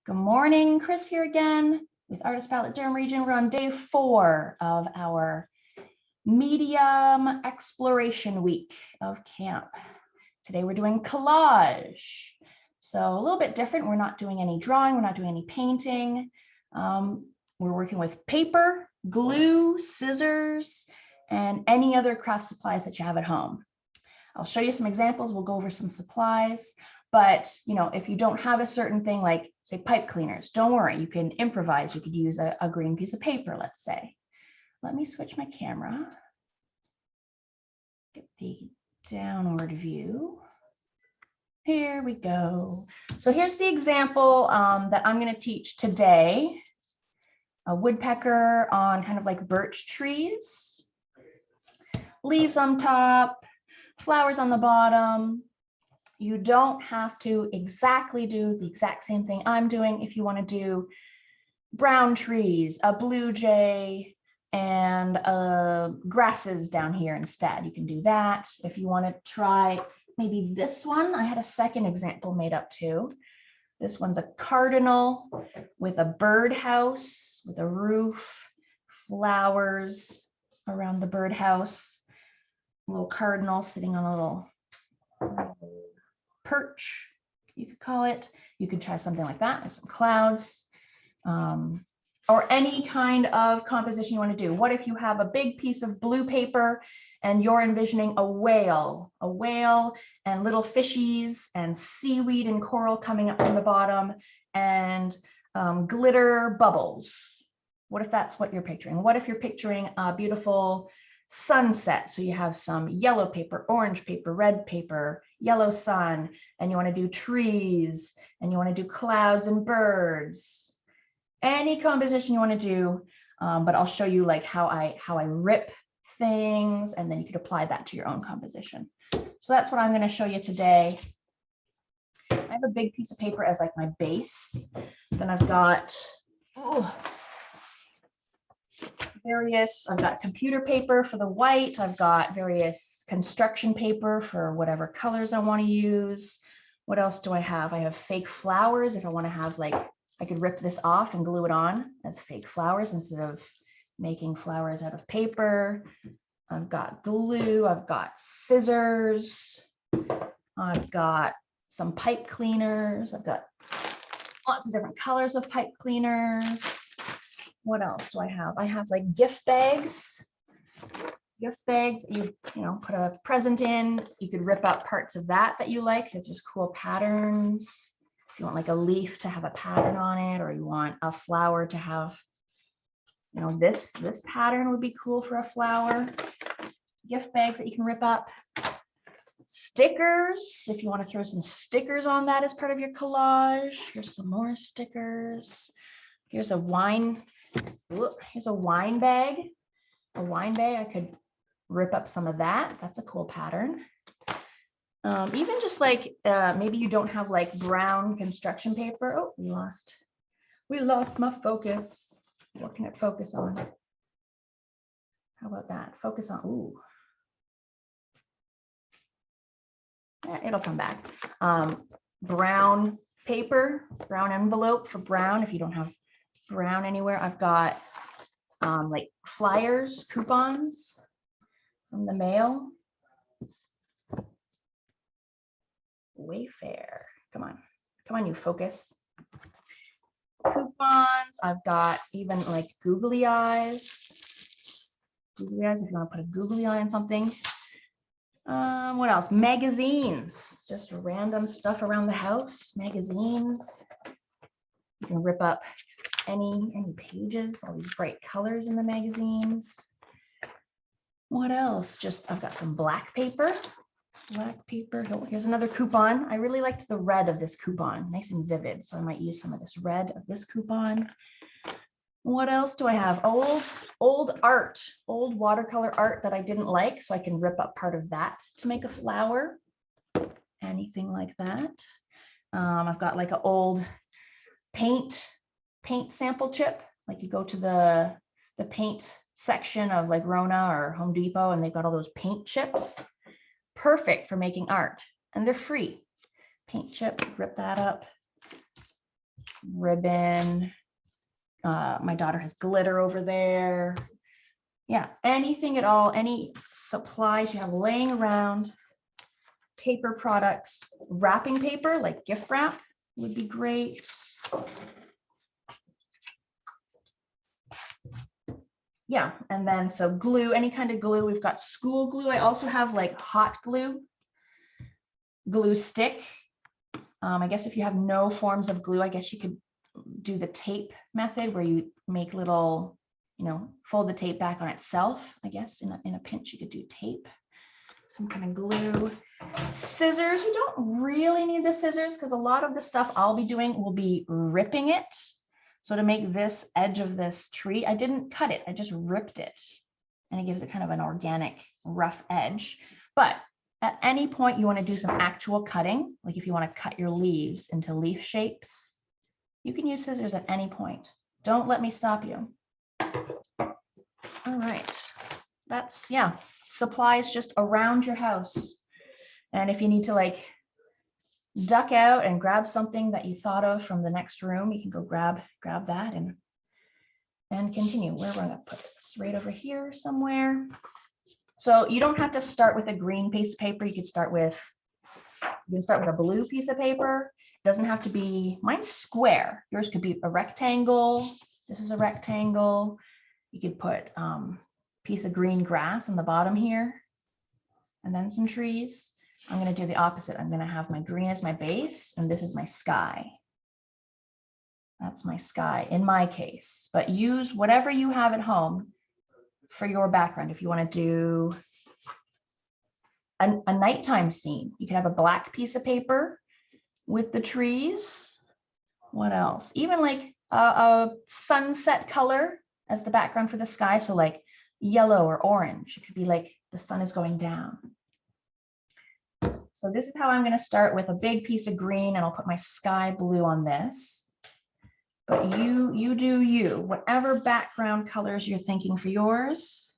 Good morning, Chris here again with Artist Palette Durham Region. We're on day 4 of our medium exploration week of camp. Today we're doing collage. So a little bit different. We're not doing any drawing. We're not doing any painting. We're working with paper, glue, scissors, and any other craft supplies that you have at home. I'll show you some examples. We'll go over some supplies. But, if you don't have a certain thing like, say, pipe cleaners, don't worry, you can improvise. You could use a green piece of paper, let's say. Let me switch my camera. Get the downward view. Here we go. So here's the example that I'm going to teach today. A woodpecker on kind of like birch trees. Leaves on top, flowers on the bottom. You don't have to exactly do the exact same thing I'm doing. If you want to do brown trees, a blue jay, and grasses down here instead, you can do that. If you want to try maybe this one, I had a second example made up too. This one's a cardinal with a birdhouse, with a roof, flowers around the birdhouse, a little cardinal sitting on a little perch, you could call it. You could try something like that. There's some clouds, or any kind of composition you want to do. What if you have a big piece of blue paper and you're envisioning a whale and little fishies and seaweed and coral coming up from the bottom and glitter bubbles? What if that's what you're picturing? What if you're picturing a beautiful sunset? So you have some yellow paper, orange paper, red paper, yellow sun, and you want to do trees, and you want to do clouds and birds. Any composition you want to do, but I'll show you like how I rip things, and then you could apply that to your own composition. So that's what I'm going to show you today. I have a big piece of paper as like my base. Then I've got I've got computer paper for the white. I've got various construction paper for whatever colors I want to use. What else do I have? I have fake flowers. If I want to have I could rip this off and glue it on as fake flowers instead of making flowers out of paper. I've got glue. I've got scissors. I've got some pipe cleaners. I've got lots of different colors of pipe cleaners. What else do I have? I have like gift bags. Gift bags, you put a present in. You could rip out parts of that you like. It's just cool patterns. If you want like a leaf to have a pattern on it, or you want a flower to have, this pattern would be cool for a flower. Gift bags that you can rip up. Stickers, if you want to throw some stickers on that as part of your collage. Here's some more stickers. Here's a wine bag. A wine bag, I could rip up some of that. That's a cool pattern. Even just like maybe you don't have like brown construction paper. Oh, we lost my focus. What can it focus on? How about that? Focus on, ooh. Yeah, it'll come back. Brown paper, brown envelope for brown. If you don't have brown anywhere, I've got like flyers, coupons from the mail. Wayfair, come on, you focus. Coupons. I've got even like googly eyes. Googly eyes, if you want to put a googly eye on something. What else? Magazines, just random stuff around the house. Magazines. You can rip up any pages, all these bright colors in the magazines. What else? I've got some black paper. Oh, here's another coupon. I really liked the red of this coupon, nice and vivid. So I might use some of this red of this coupon. What else do I have? Old art, old watercolor art that I didn't like. So I can rip up part of that to make a flower. Anything like that. I've got like an old paint sample chip. Like you go to the paint section of like Rona or Home Depot, and they've got all those paint chips. Perfect for making art, and they're free. Paint chip, rip that up. ribbon. My daughter has glitter over there. Yeah, anything at all, any supplies you have laying around, paper products, wrapping paper like gift wrap would be great. Yeah, and then so glue, any kind of glue. We've got school glue. I also have like hot glue, glue stick. I guess if you have no forms of glue, I guess you could do the tape method where you make little, fold the tape back on itself. I guess in a pinch you could do tape, some kind of glue. Scissors, you don't really need the scissors because a lot of the stuff I'll be doing will be ripping it. So to make this edge of this tree, I didn't cut it, I just ripped it. And it gives it kind of an organic, rough edge. But at any point you want to do some actual cutting, like if you want to cut your leaves into leaf shapes, you can use scissors at any point. Don't let me stop you. All right, that's, yeah, supplies just around your house. And if you need to like duck out and grab something that you thought of from the next room, you can go grab that and continue. Where we're gonna put this right over here somewhere. So you don't have to start with a green piece of paper. You can start with a blue piece of paper. It doesn't have to be, mine's square. Yours could be a rectangle. This is a rectangle. You could put piece of green grass on the bottom here, and then some trees. I'm going to do the opposite. I'm going to have my green as my base, and this is my sky. That's my sky in my case, but use whatever you have at home for your background. If you want to do a nighttime scene, you can have a black piece of paper with the trees. What else? Even like a sunset color as the background for the sky. So like yellow or orange. It could be like the sun is going down. So this is how I'm going to start, with a big piece of green, and I'll put my sky blue on this. But you do you, whatever background colors you're thinking for yours,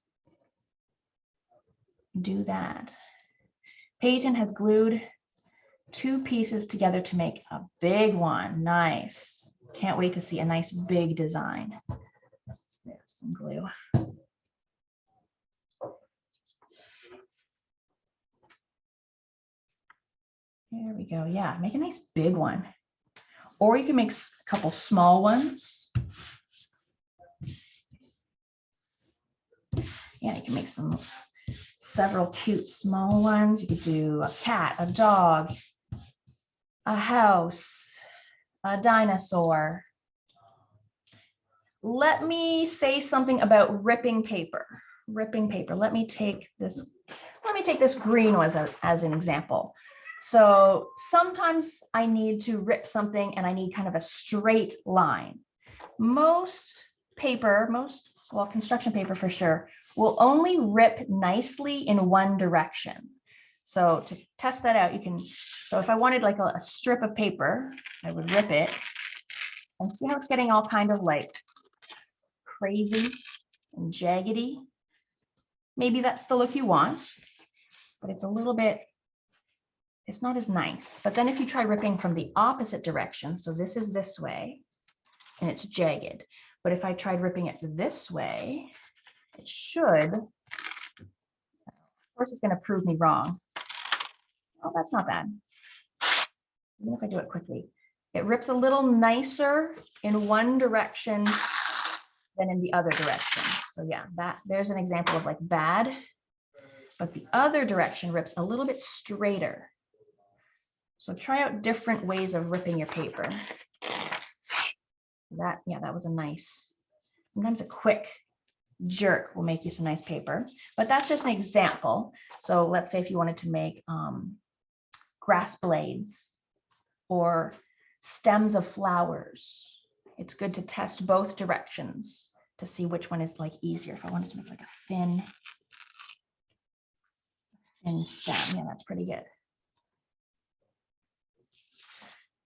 do that. Peyton has glued 2 pieces together to make a big one. Nice. Can't wait to see a nice big design. There's some glue. There we go. Yeah, make a nice big one. Or you can make a couple small ones. Yeah, you can make several cute small ones. You could do a cat, a dog, a house, a dinosaur. Let me say something about ripping paper. Ripping paper. Let me take this green one as an example. So sometimes I need to rip something and I need kind of a straight line. Most paper, well, construction paper for sure, will only rip nicely in one direction. So to test that out, so if I wanted like a strip of paper, I would rip it and see how it's getting all kind of like crazy and jaggedy. Maybe that's the look you want, but it's a little bit, it's not as nice. But then if you try ripping from the opposite direction, so this is this way and it's jagged. But if I tried ripping it this way, it should, of course it's going to prove me wrong. Oh, that's not bad. Even if I do it quickly, it rips a little nicer in one direction than in the other direction. So yeah, there's an example of like bad, but the other direction rips a little bit straighter. So try out different ways of ripping your paper. That was a nice, sometimes a quick jerk will make you some nice paper, but that's just an example. So let's say if you wanted to make grass blades or stems of flowers, it's good to test both directions to see which one is like easier. If I wanted to make like a thin stem, yeah, that's pretty good.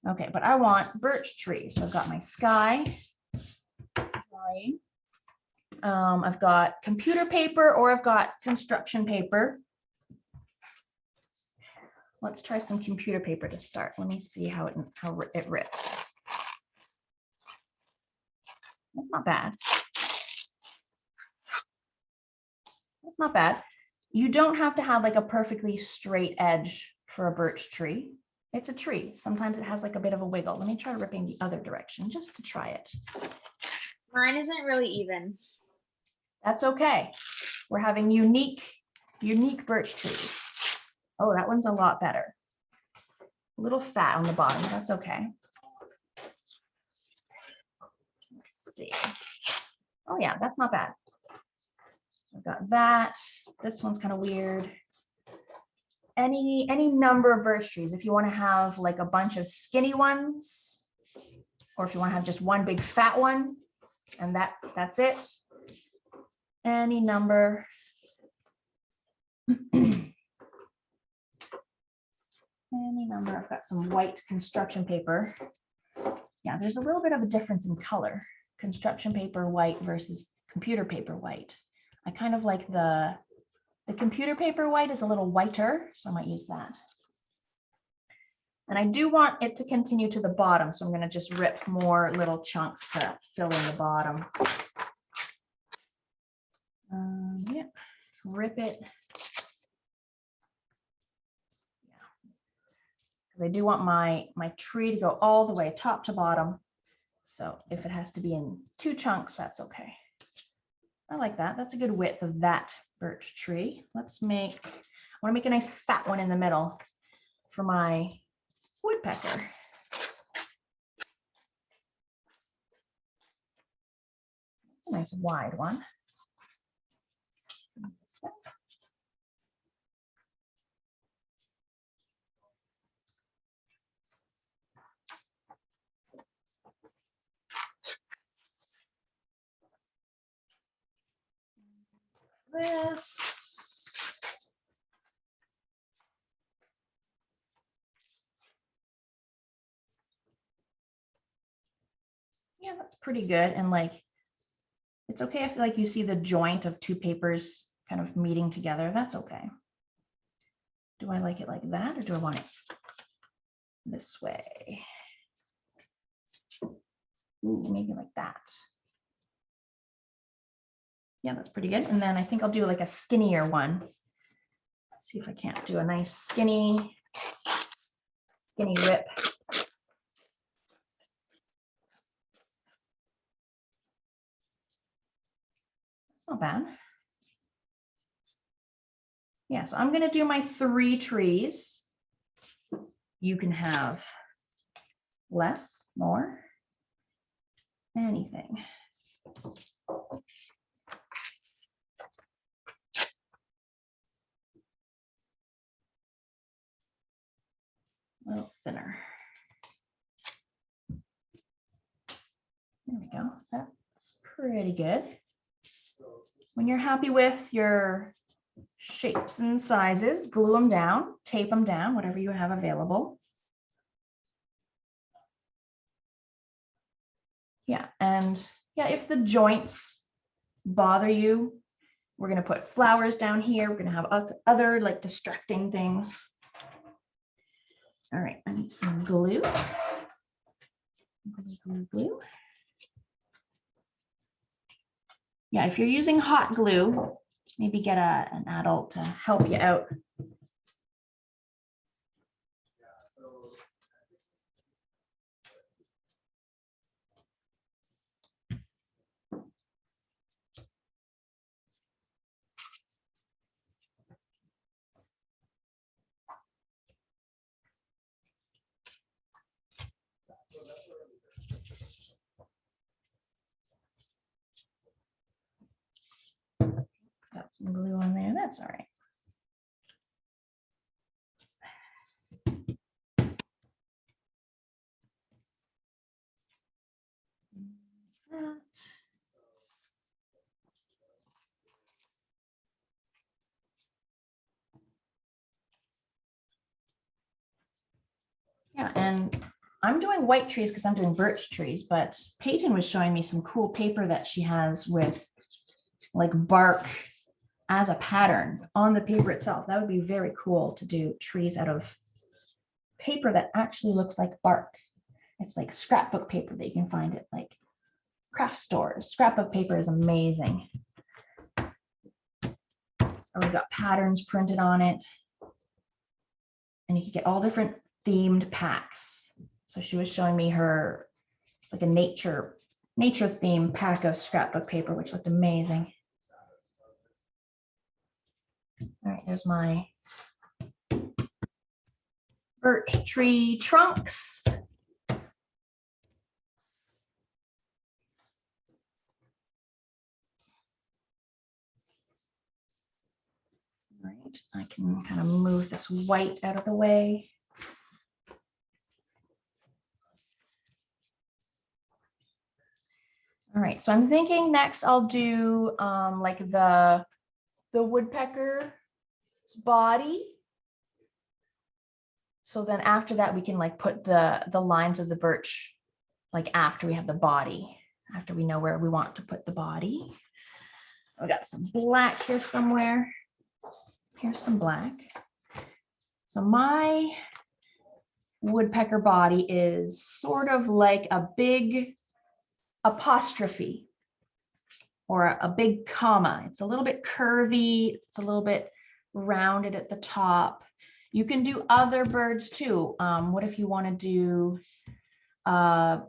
Okay, but I want birch tree. So I've got my sky. I've got computer paper, or I've got construction paper. Let's try some computer paper to start. Let me see how it rips. That's not bad. That's not bad. You don't have to have like a perfectly straight edge for a birch tree. It's a tree. Sometimes it has like a bit of a wiggle. Let me try ripping the other direction just to try it. Mine isn't really even. That's okay. We're having unique birch trees. Oh, that one's a lot better. A little fat on the bottom. That's okay. Let's see. Oh yeah, that's not bad. I've got that. This one's kind of weird. Any number of birch trees. If you want to have like a bunch of skinny ones, or if you want to have just one big fat one, and that's it. Any number. Any number. I've got some white construction paper. Yeah, there's a little bit of a difference in color. Construction paper white versus computer paper white. I kind of like the computer paper white is a little whiter, so I might use that. And I do want it to continue to the bottom, so I'm going to just rip more little chunks to fill in the bottom. Yeah, rip it. Because I do want my tree to go all the way top to bottom. So if it has to be in 2 chunks, that's okay. I like that. That's a good width of that birch tree. I want to make a nice fat one in the middle for my woodpecker. It's a nice wide one. This way. This. Yeah, that's pretty good. And like, it's okay if like you see the joint of 2 papers kind of meeting together. That's okay. Do I like it like that, or do I want it this way? Ooh, maybe like that. Yeah, that's pretty good. And then I think I'll do like a skinnier one. Let's see if I can't do a nice skinny rip. That's not bad. Yeah, so I'm going to do my 3 trees. You can have less, more, anything. A little thinner. There we go. That's pretty good. When you're happy with your shapes and sizes, glue them down, tape them down, whatever you have available. Yeah, and yeah, if the joints bother you, we're going to put flowers down here. We're going to have other like distracting things. All right, I need some glue. Glue. Yeah, if you're using hot glue, maybe get an adult to help you out. Got some glue on there, that's all right. Yeah, and I'm doing white trees because I'm doing birch trees, but Peyton was showing me some cool paper that she has with like bark as a pattern on the paper itself. That would be very cool to do trees out of paper that actually looks like bark. It's like scrapbook paper that you can find at like craft stores. Scrapbook paper is amazing. So we've got patterns printed on it. And you can get all different themed packs. So she was showing me her, it's like a nature theme pack of scrapbook paper, which looked amazing. All right, there's my birch tree trunks. All right, I can kind of move this white out of the way. All right, so I'm thinking next I'll do like the woodpecker's body. So then after that, we can like put the lines of the birch, like after we have the body, after we know where we want to put the body. We got some black here somewhere. Here's some black. So my woodpecker body is sort of like a big apostrophe or a big comma. It's a little bit curvy. It's a little bit rounded at the top. You can do other birds too. What if you want to do a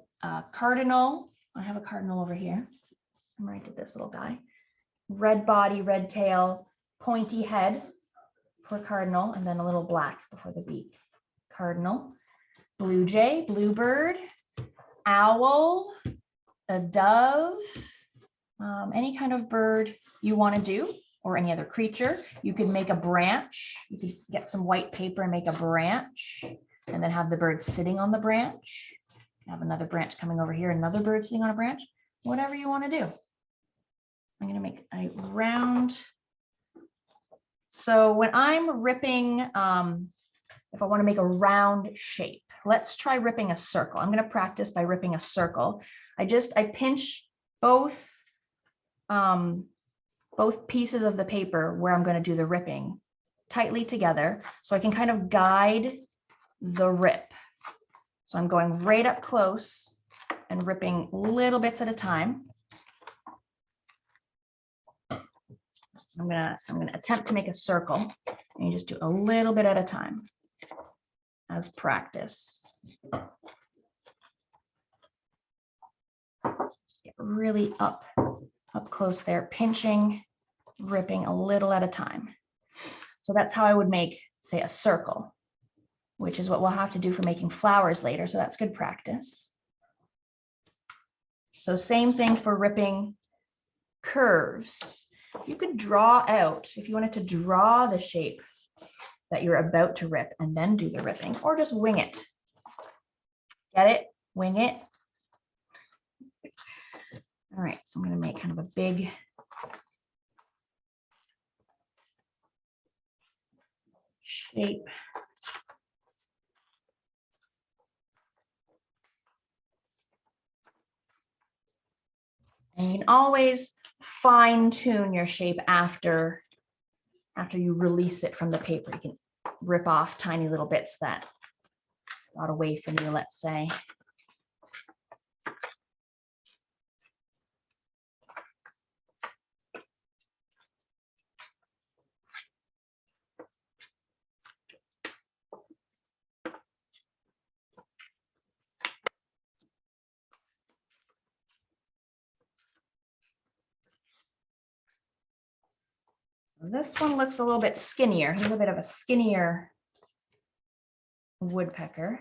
cardinal? I have a cardinal over here. I'm right at this little guy. Red body, red tail, pointy head for cardinal, and then a little black before the beak. Cardinal, blue jay, bluebird, owl, a dove, any kind of bird you want to do, or any other creature. You could make a branch. You could get some white paper and make a branch, and then have the bird sitting on the branch. Have another branch coming over here, another bird sitting on a branch, whatever you want to do. I'm going to make a round. So when I'm ripping, if I want to make a round shape, let's try ripping a circle. I'm going to practice by ripping a circle. I pinch both pieces of the paper where I'm going to do the ripping tightly together so I can kind of guide the rip. So I'm going right up close and ripping little bits at a time. I'm gonna attempt to make a circle, and you just do a little bit at a time as practice. Just get really up close there, pinching, ripping a little at a time. So that's how I would make, say, a circle, which is what we'll have to do for making flowers later. So that's good practice. So same thing for ripping curves. You could draw out, if you wanted to draw the shape that you're about to rip and then do the ripping, or just wing it. Get it? Wing it. All right, so I'm going to make kind of a big shape. And you can always fine tune your shape after you release it from the paper. You can rip off tiny little bits that got away from you, let's say. This one looks a little bit skinnier. Here's a bit of a skinnier woodpecker.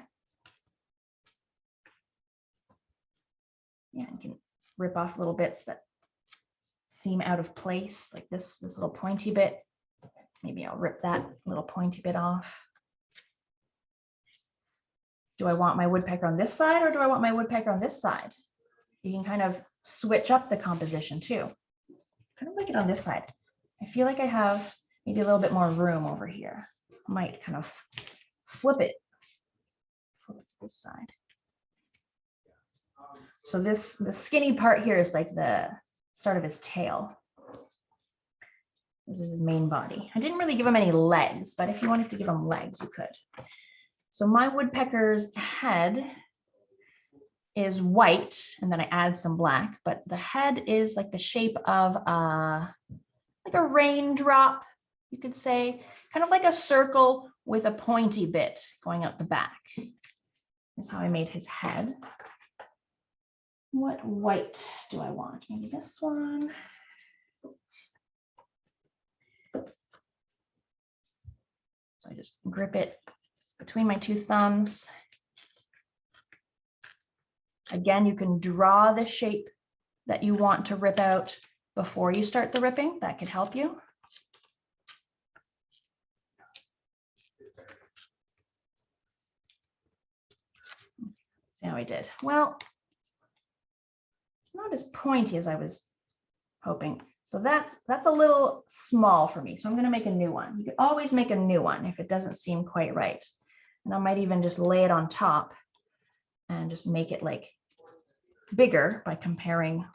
Yeah, you can rip off little bits that seem out of place, like this little pointy bit. Maybe I'll rip that little pointy bit off. Do I want my woodpecker on this side, or do I want my woodpecker on this side? You can kind of switch up the composition too. Kind of like it on this side. I feel like I have maybe a little bit more room over here. I might kind of flip it to this side. So the skinny part here is like the start of his tail. This is his main body. I didn't really give him any legs, but if you wanted to give him legs, you could. So my woodpecker's head is white, and then I add some black, but the head is like the shape of like a raindrop, you could say, kind of like a circle with a pointy bit going out the back. Is how I made his head. What white do I want? Maybe this one. So I just grip it between my two thumbs. Again, you can draw the shape that you want to rip out before you start the ripping. That could help you. See how I did? Well, it's not as pointy as I was hoping. So that's a little small for me. So I'm going to make a new one. You could always make a new one if it doesn't seem quite right. And I might even just lay it on top and just make it like bigger by comparing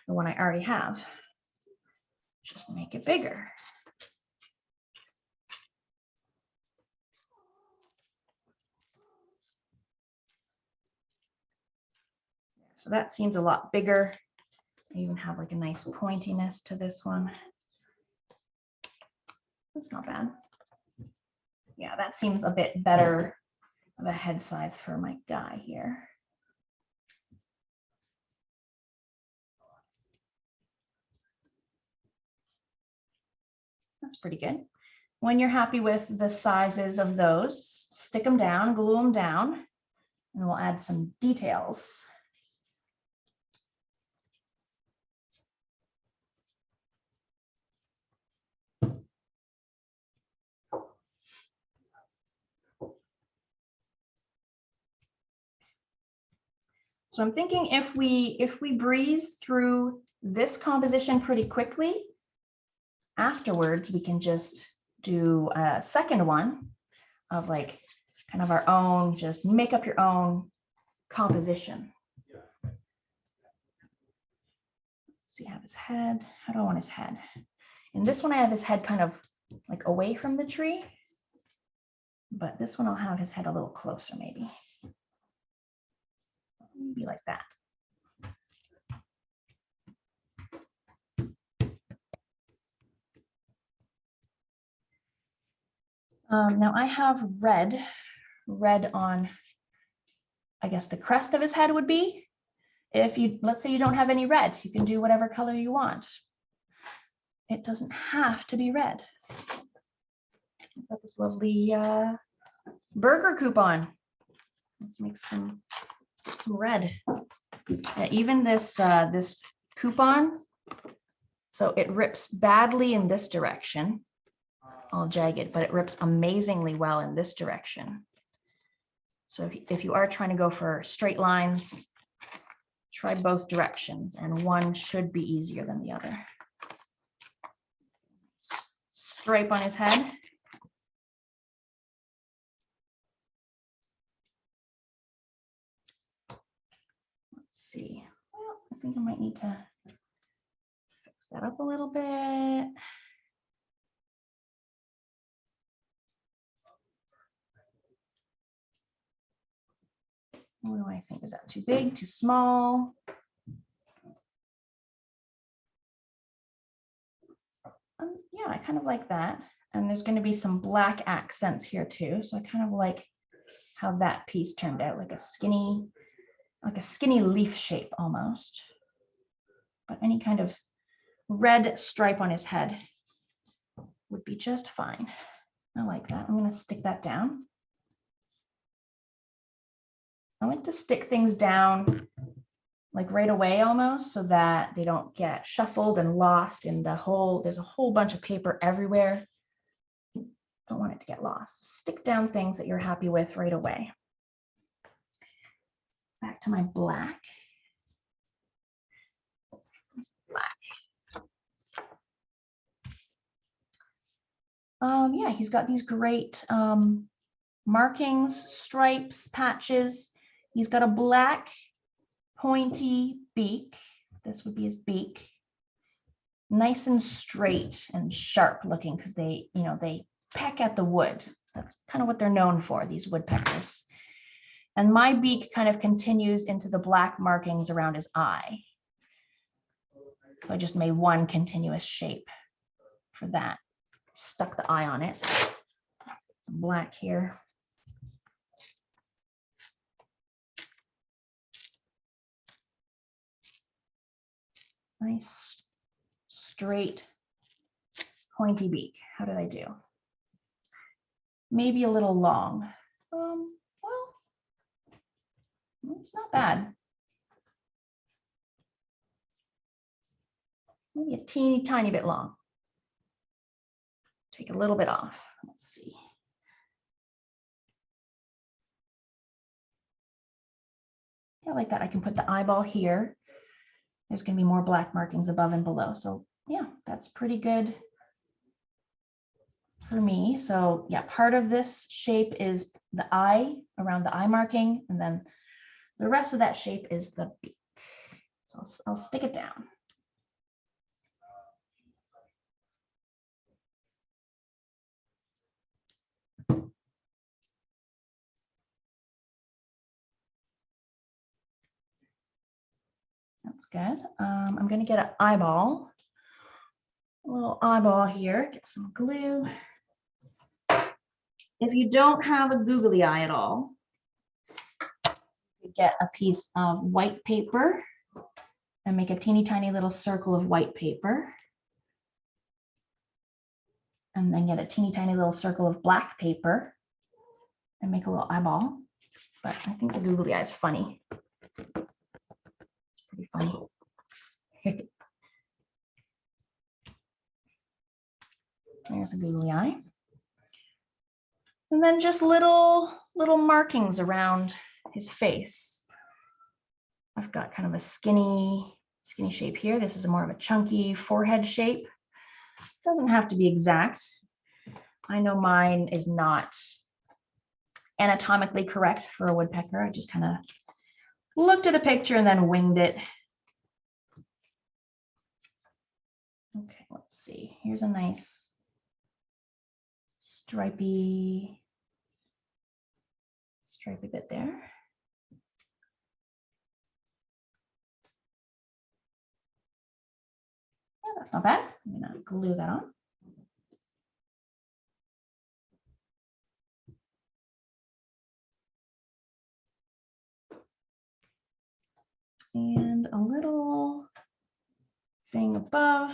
the one I already have. Just make it bigger. So that seems a lot bigger. I even have like a nice pointiness to this one. That's not bad. Yeah, that seems a bit better of a head size for my guy here. That's pretty good. When you're happy with the sizes of those, stick them down, glue them down, and we'll add some details. So I'm thinking if we breeze through this composition pretty quickly, afterwards we can just do a second one of like kind of our own, just make up your own composition. Let's see, I have his head. How do I want his head? In this one, I have his head kind of like away from the tree, but this one I'll have his head a little closer, maybe like that. Now I have red on, I guess the crest of his head would be. If you, let's say you don't have any red, you can do whatever color you want. It doesn't have to be red. I've got this lovely burger coupon. Let's make some red. Yeah, even this this coupon, so it rips badly in this direction, all jagged, but it rips amazingly well in this direction. So if you are trying to go for straight lines, try both directions, and one should be easier than the other. Stripe on his head. Let's see. Well, I think I might need to fix that up a little bit. What do I think? Is that too big, too small? Yeah, I kind of like that. And there's going to be some black accents here too. So I kind of like how that piece turned out, like a skinny leaf shape almost. But any kind of red stripe on his head would be just fine. I like that. I'm going to stick that down. I like to stick things down like right away almost, so that they don't get shuffled and lost in the whole, there's a whole bunch of paper everywhere. Don't want it to get lost. Stick down things that you're happy with right away. Back to my black. Yeah, he's got these great markings, stripes, patches. He's got a black pointy beak. This would be his beak. Nice and straight and sharp looking, because they, they peck at the wood. That's kind of what they're known for, these woodpeckers. And my beak kind of continues into the black markings around his eye. So I just made one continuous shape for that. Stuck the eye on it. Let's get some black here. Nice, straight, pointy beak. How did I do? Maybe a little long. Well, it's not bad. Maybe a teeny tiny bit long. Take a little bit off. Let's see. Yeah, like that. I can put the eyeball here. There's going to be more black markings above and below. So yeah, that's pretty good for me. So yeah, part of this shape is the eye, around the eye marking, and then the rest of that shape is the beak. So I'll stick it down. That's good. I'm going to get an eyeball, a little eyeball here, get some glue. If you don't have a googly eye at all, you get a piece of white paper and make a teeny tiny little circle of white paper. And then get a teeny tiny little circle of black paper and make a little eyeball. But I think the googly eye is funny. It's pretty funny. There's a googly eye. And then just little markings around his face. I've got kind of a skinny shape here. This is more of a chunky forehead shape. Doesn't have to be exact. I know mine is not anatomically correct for a woodpecker. I just kind of looked at a picture and then winged it. Okay, let's see. Here's a nice stripy bit there. Yeah, that's not bad. I'm gonna glue that on. And a little thing above.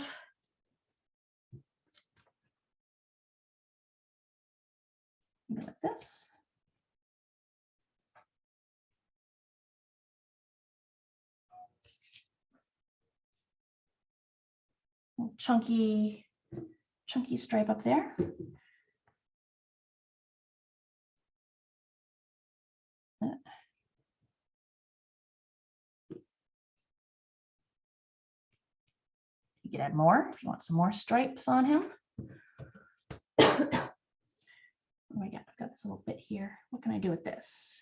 Like this. Chunky stripe up there. You could add more if you want some more stripes on him. Oh my God, I've got this little bit here. What can I do with this?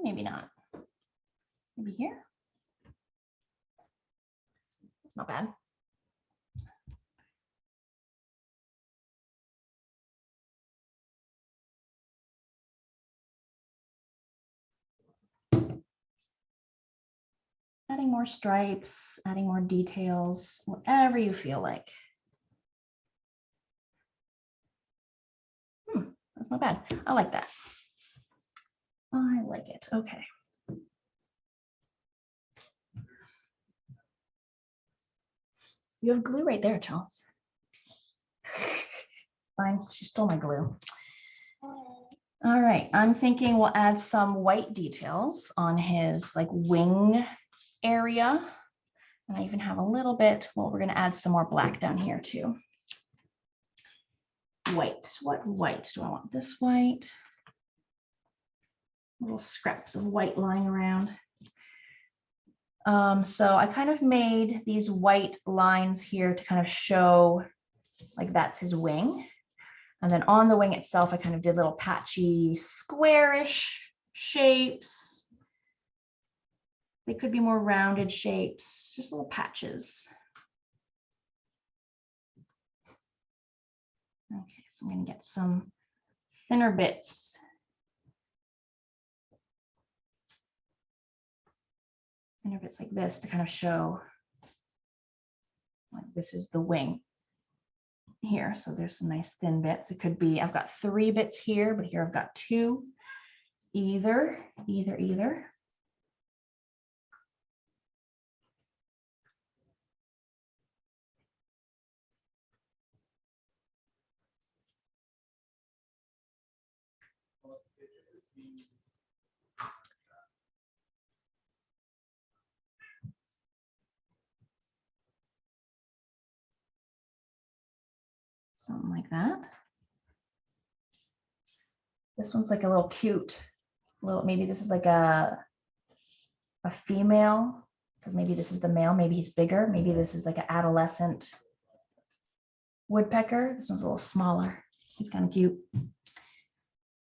Maybe not. Maybe here. It's not bad. Adding more stripes, adding more details, whatever you feel like. That's not bad. I like that. I like it. Okay. You have glue right there, Charles. Fine, she stole my glue. All right, I'm thinking we'll add some white details on his like wing area. And I even have a little bit, well, we're gonna add some more black down here too. White, what white do I want? This white. Little scraps of white lying around. So I kind of made these white lines here to kind of show like that's his wing. And then on the wing itself, I kind of did little patchy, squarish shapes. They could be more rounded shapes, just little patches. Okay, so I'm going to get some thinner bits. Thinner bits like this to kind of show like this is the wing here. So there's some nice thin bits. It could be, I've got 3 bits here, but here I've got 2. Either. Something like that. This one's like a little cute, maybe this is like a female, because maybe this is the male, maybe he's bigger, maybe this is like an adolescent woodpecker. This one's a little smaller. He's kind of cute.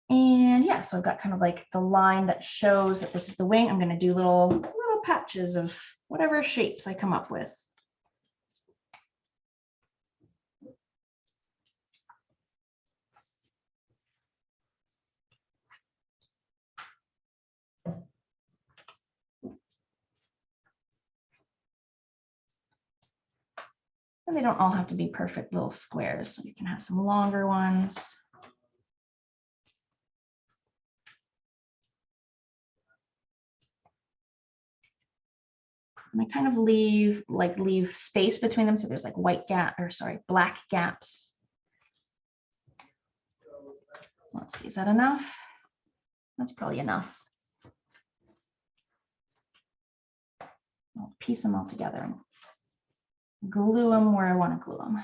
And yeah, so I've got kind of like the line that shows that this is the wing. I'm going to do little patches of whatever shapes I come up with. And they don't all have to be perfect little squares. So you can have some longer ones. And I kind of leave space between them. So there's like black gaps. Let's see, is that enough? That's probably enough. I'll piece them all together and glue them where I want to glue them.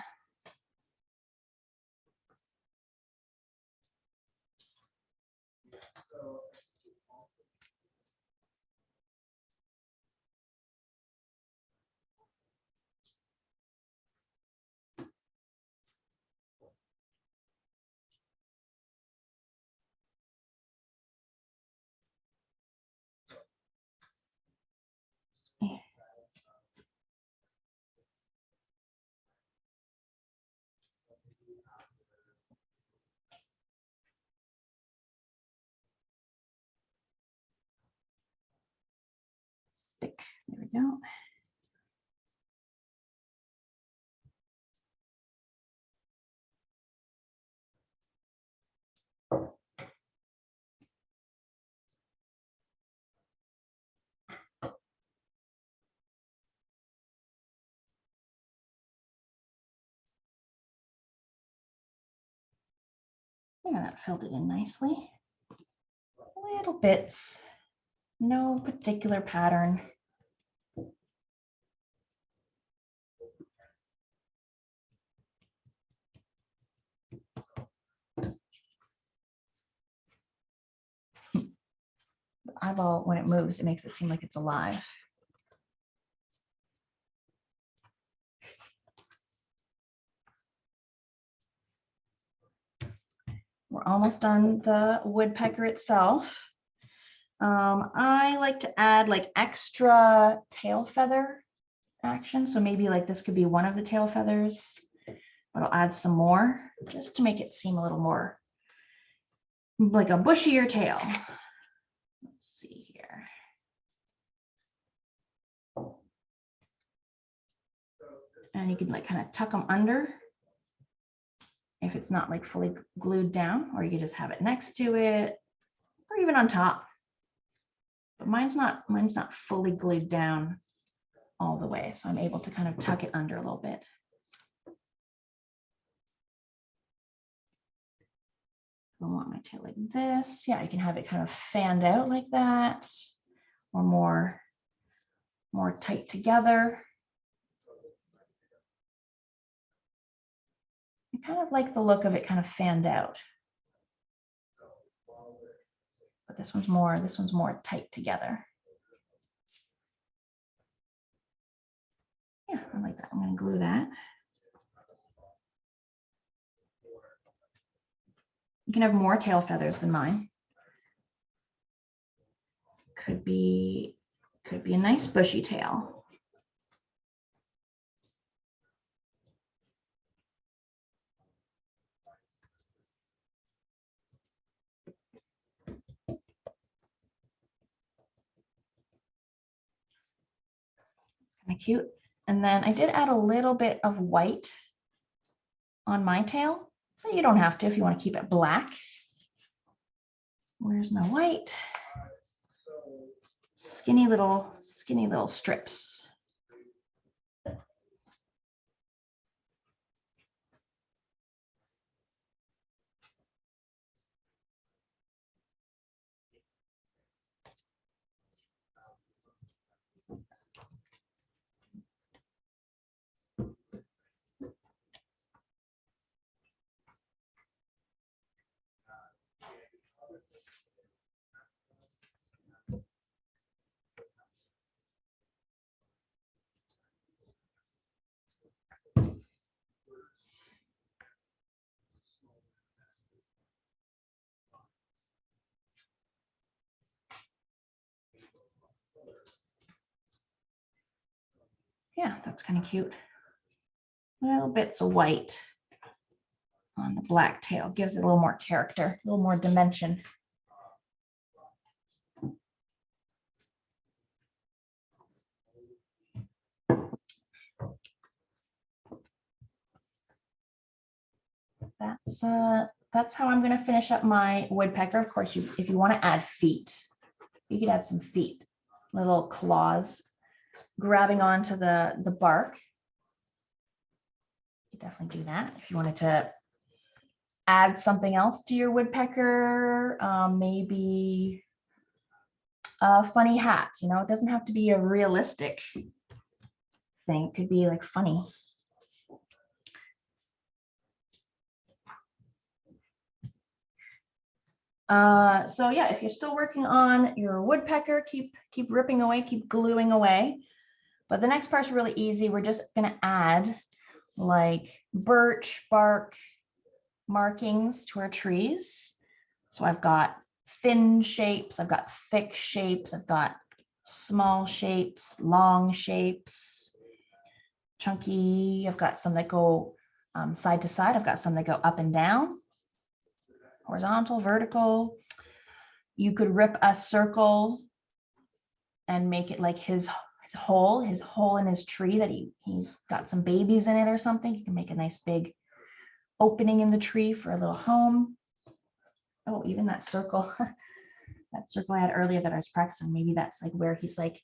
Stick, there we go. Yeah, that filled it in nicely. Little bits, no particular pattern. The eyeball, when it moves, it makes it seem like it's alive. We're almost done the woodpecker itself. I like to add like extra tail feather action. So maybe like this could be one of the tail feathers, but I'll add some more just to make it seem a little more like a bushier tail. Let's see here. And you can like kind of tuck them under if it's not like fully glued down, or you could just have it next to it or even on top. But mine's not fully glued down all the way, so I'm able to kind of tuck it under a little bit. I want my tail like this. Yeah, you can have it kind of fanned out like that, or more tight together. I kind of like the look of it kind of fanned out. But this one's more tight together. Yeah, I like that. I'm going to glue that. You can have more tail feathers than mine. Could be a nice bushy tail. of cute. And then I did add a little bit of white on my tail, but you don't have to if you want to keep it black. Where's my white? Skinny little strips. Yeah, that's kind of cute. Little bits of white on the black tail gives it a little more character, a little more dimension. That's how I'm going to finish up my woodpecker. Of course, if you want to add feet, you could add some feet, little claws grabbing onto the bark. You definitely do that. If you wanted to add something else to your woodpecker, maybe a funny hat. You know, it doesn't have to be a realistic thing. It could be like funny. So yeah, if you're still working on your woodpecker, keep ripping away, keep gluing away. But the next part's really easy. We're just gonna add like birch bark markings to our trees. So I've got thin shapes, I've got thick shapes, I've got small shapes, long shapes, chunky. I've got some that go side to side. I've got some that go up and down, horizontal, vertical. You could rip a circle and make it like his hole in his tree that he's got some babies in it or something. You can make a nice big opening in the tree for a little home. Oh, even that circle, that circle I had earlier that I was practicing, maybe that's like where he's like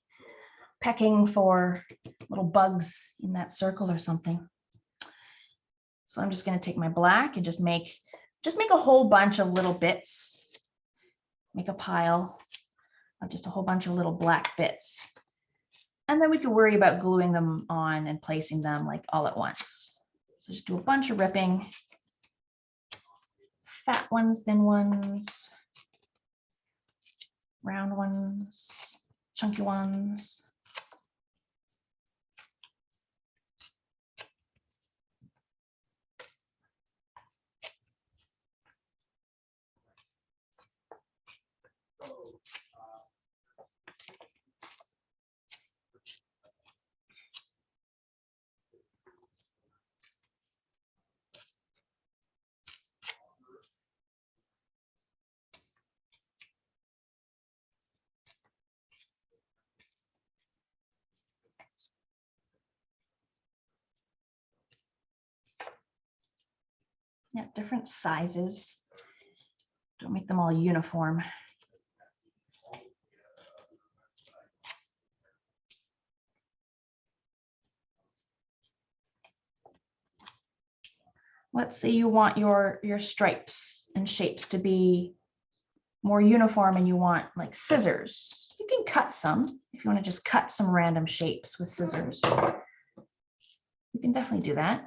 pecking for little bugs in that circle or something. So I'm just going to take my black and just make a whole bunch of little bits. Make a pile of just a whole bunch of little black bits. And then we can worry about gluing them on and placing them like all at once. So just do a bunch of ripping. Fat ones, thin ones, round ones, chunky ones. Yeah, different sizes. Don't make them all uniform. Let's say you want your stripes and shapes to be more uniform and you want like scissors. You can cut some if you want to just cut some random shapes with scissors. You can definitely do that.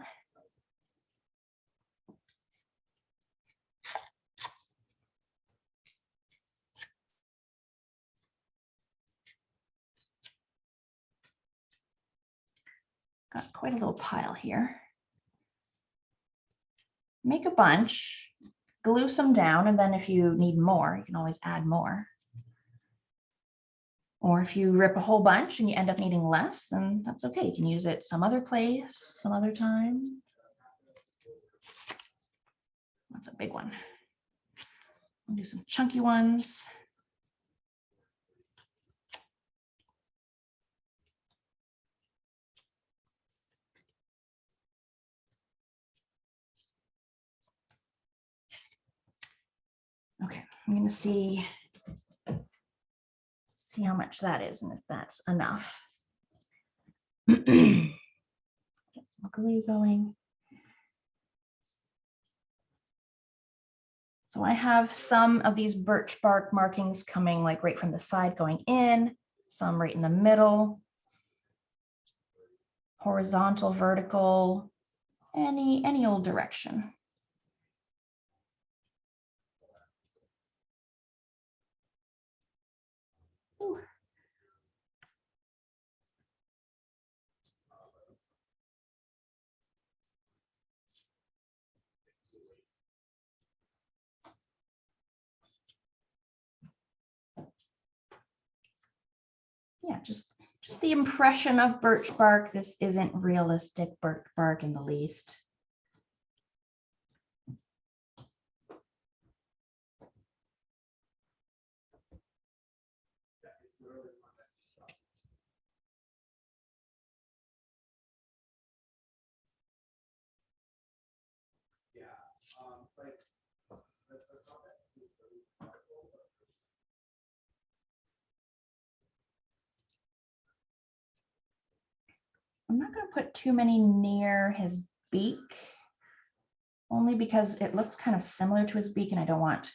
Got quite a little pile here. Make a bunch, glue some down, and then if you need more, you can always add more. Or if you rip a whole bunch and you end up needing less, then that's okay. You can use it some other place, some other time. That's a big one. I'll do some chunky ones. Okay, I'm gonna see how much that is and if that's enough. Get some glue going. So I have some of these birch bark markings coming like right from the side going in, some right in the middle, horizontal, vertical, any old direction. Ooh. Yeah, just the impression of birch bark. This isn't realistic birch bark in the least. I'm not going to put too many near his beak, only because it looks kind of similar to his beak and I don't want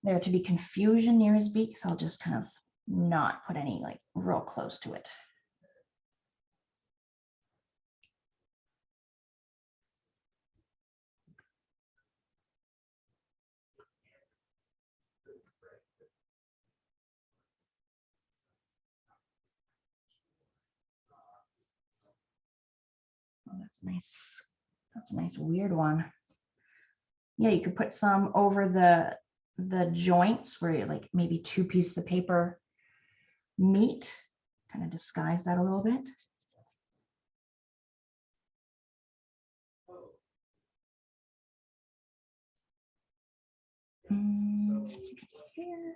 there to be confusion near his beak. So I'll just kind of not put any like real close to it. Oh, that's nice. That's a nice weird one. Yeah, you could put some over the joints where like maybe two pieces of paper meet, kind of disguise that a little bit. Here.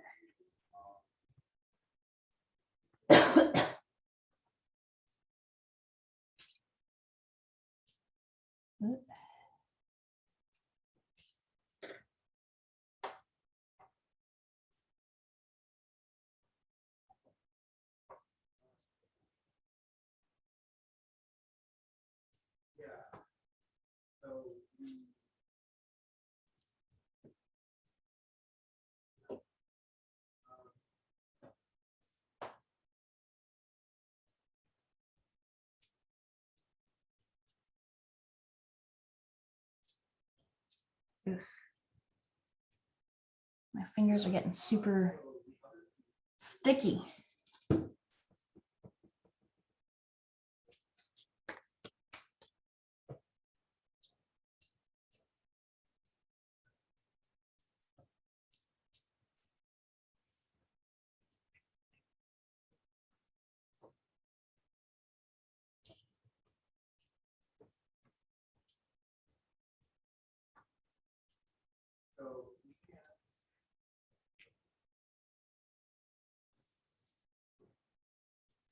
Ugh. My fingers are getting super sticky.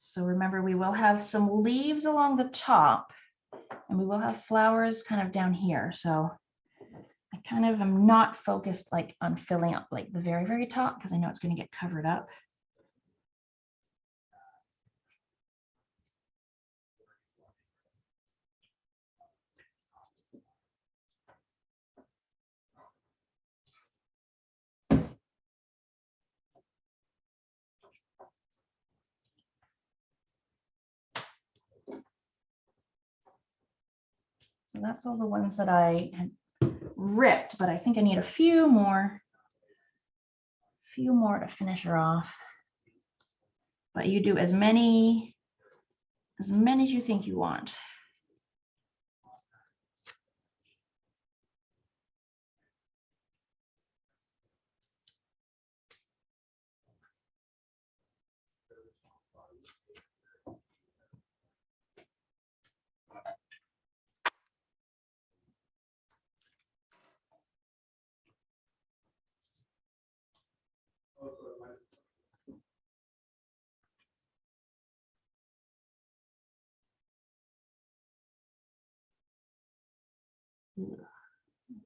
So remember, we will have some leaves along the top and we will have flowers kind of down here. So I kind of am not focused like on filling up like the very, very top because I know it's going to get covered up. So that's all the ones that I had ripped, but I think I need a few more to finish her off. But you do as many as you think you want.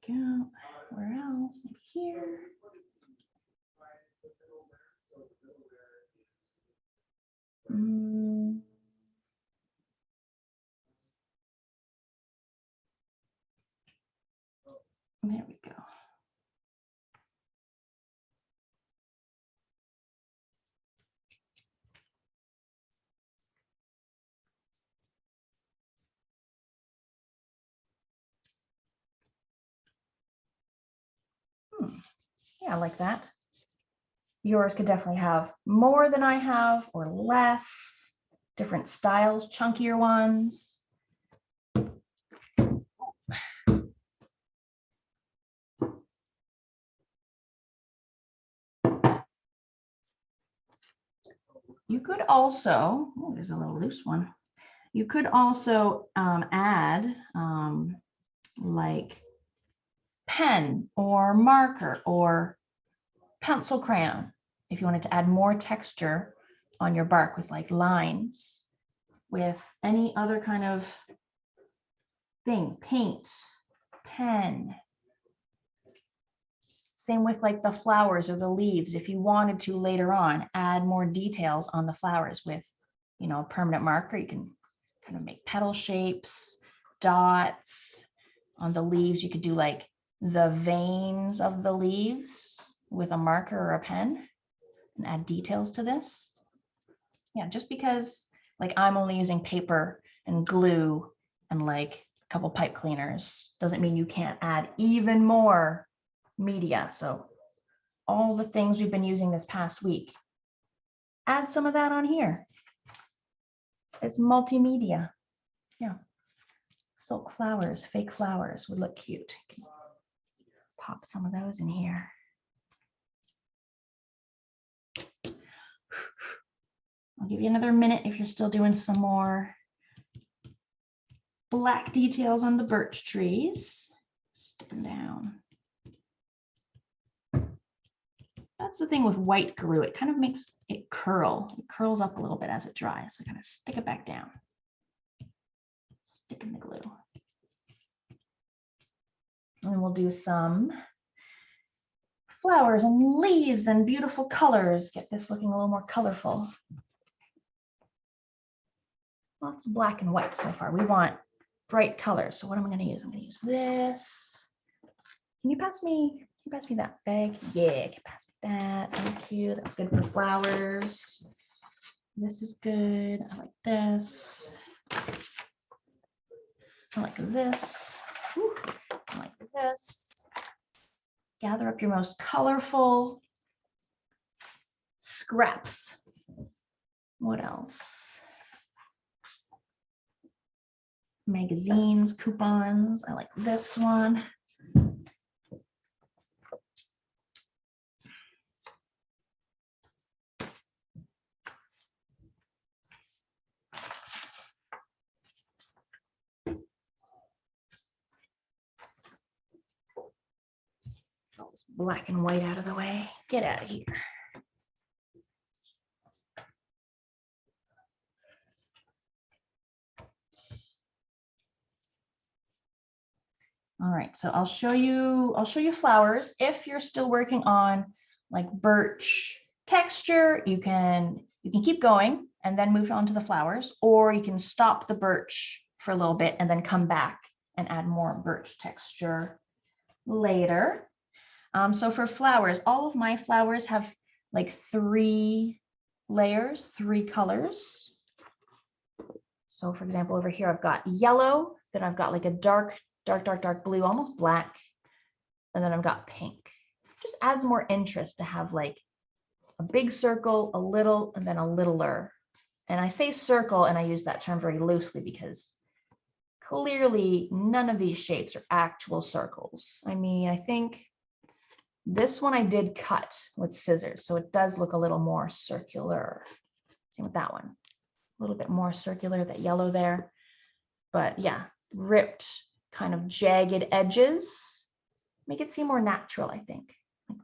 Go. Where else? Maybe here. There we go. Yeah, I like that. Yours could definitely have more than I have or less, different styles, chunkier ones. You could also, oh, there's a little loose one. You could also add like pen or marker or pencil crayon if you wanted to add more texture on your bark with like lines, with any other kind of thing, paint, pen. Same with like the flowers or the leaves. If you wanted to later on add more details on the flowers with, you know, a permanent marker, you can kind of make petal shapes, dots. On the leaves, you could do like the veins of the leaves with a marker or a pen and add details to this. Yeah, just because like I'm only using paper and glue and like a couple pipe cleaners doesn't mean you can't add even more media. So all the things we've been using this past week, add some of that on here. It's multimedia. Yeah. Silk flowers, fake flowers would look cute. Pop some of those in here. I'll give you another minute if you're still doing some more black details on the birch trees. Stick them down. That's the thing with white glue. It kind of makes it curl. It curls up a little bit as it dries. So kind of stick it back down. Stick in the glue. And we'll do some flowers and leaves and beautiful colors. Get this looking a little more colorful. Lots of black and white so far. We want bright colors. So what am I going to use? I'm going to use this. Can you pass me that bag? Yeah, can pass me that. Thank you. That's good for flowers. This is good. I like this. I like this. Whew. I like this. Gather up your most colorful scraps. What else? Magazines, coupons. I like this one. All this black and white out of the way. Get out of here. All right, so I'll show you flowers. If you're still working on like birch texture, you can keep going and then move on to the flowers, or you can stop the birch for a little bit and then come back and add more birch texture later. So for flowers, all of my flowers have like 3 layers, 3 colors. So for example, over here, I've got yellow, then I've got like a dark blue, almost black. And then I've got pink. Just adds more interest to have like a big circle, a little, and then a littler. And I say circle, and I use that term very loosely because clearly none of these shapes are actual circles. I mean, I think this one I did cut with scissors, so it does look a little more circular. Same with that one. A little bit more circular, that yellow there. But yeah, ripped kind of jagged edges make it seem more natural, I think.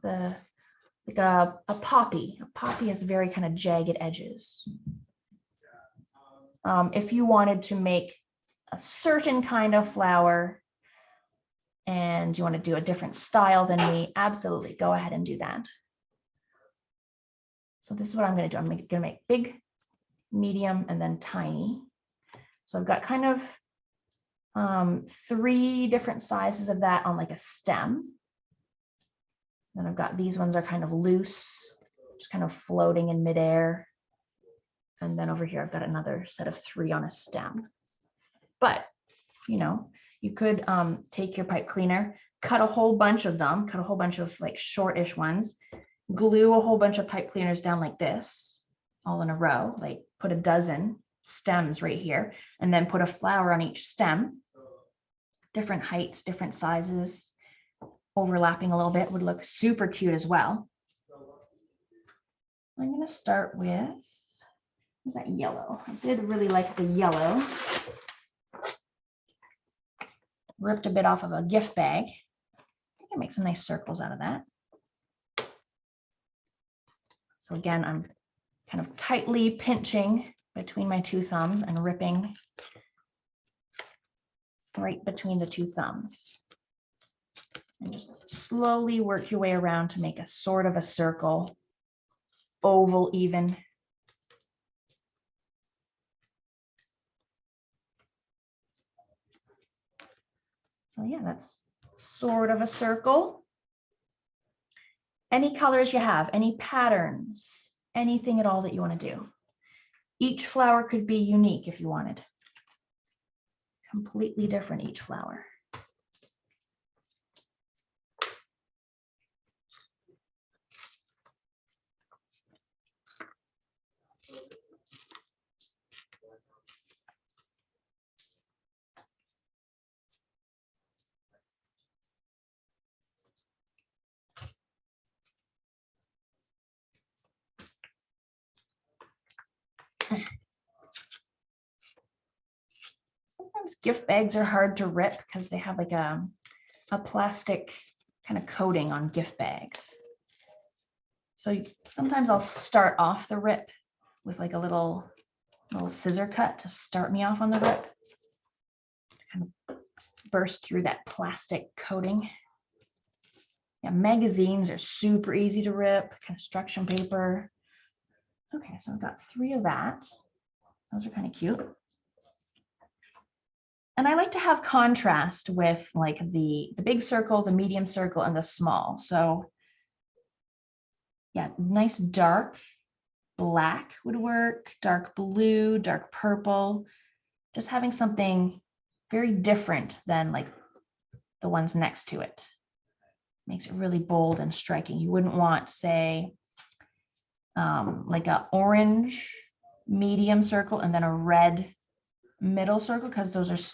Like a poppy. A poppy has very kind of jagged edges. If you wanted to make a certain kind of flower, and you want to do a different style than me, absolutely go ahead and do that. So this is what I'm going to do. I'm going to make big, medium, and then tiny. So I've got kind of 3 different sizes of that on like a stem. Then I've got these ones are kind of loose, just kind of floating in midair. And then over here, I've got another set of 3 on a stem. But, you know, you could take your pipe cleaner, cut a whole bunch of them, cut a whole bunch of like shortish ones, glue a whole bunch of pipe cleaners down like this, all in a row, like put a dozen stems right here, and then put a flower on each stem, different heights, different sizes, overlapping a little bit would look super cute as well. I'm going to start with, what's that yellow? I did really like the yellow. Ripped a bit off of a gift bag. I can make some nice circles out of that. So again, I'm kind of tightly pinching between my 2 thumbs and ripping right between the 2 thumbs. And just slowly work your way around to make a sort of a circle, oval even. So yeah, that's sort of a circle. Any colors you have, any patterns, anything at all that you want to do. Each flower could be unique if you wanted. Completely different each flower. Sometimes gift bags are hard to rip because they have like a plastic kind of coating on gift bags. So sometimes I'll start off the rip with like a little scissor cut to start me off on the rip. Kind of burst through that plastic coating. Yeah, magazines are super easy to rip, construction paper. Okay, so I've got 3 of that. Those are kind of cute. And I like to have contrast with like the big circle, the medium circle, and the small. So yeah, nice dark black would work, dark blue, dark purple, just having something very different than like the ones next to it. Makes it really bold and striking. You wouldn't want, say, like an orange medium circle and then a red middle circle, because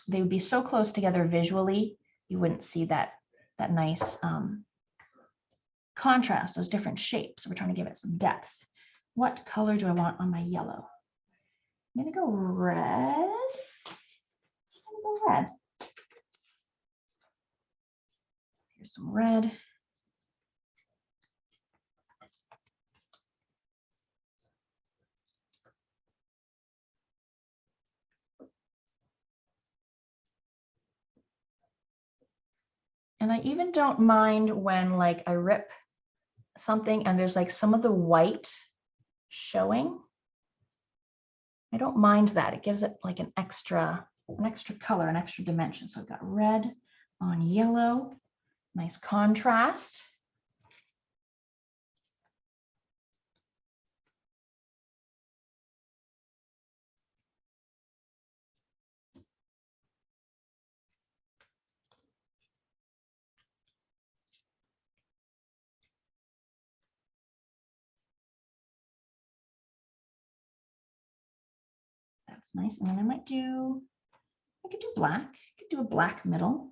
they would be so close together visually, you wouldn't see that nice contrast, those different shapes. We're trying to give it some depth. What color do I want on my yellow? I'm gonna go red. I'm gonna go red. Here's some red. And I even don't mind when like I rip something and there's like some of the white showing. I don't mind that. It gives it like an extra color, an extra dimension. So I've got red on yellow, nice contrast. That's nice. And then I could do black. I could do a black middle.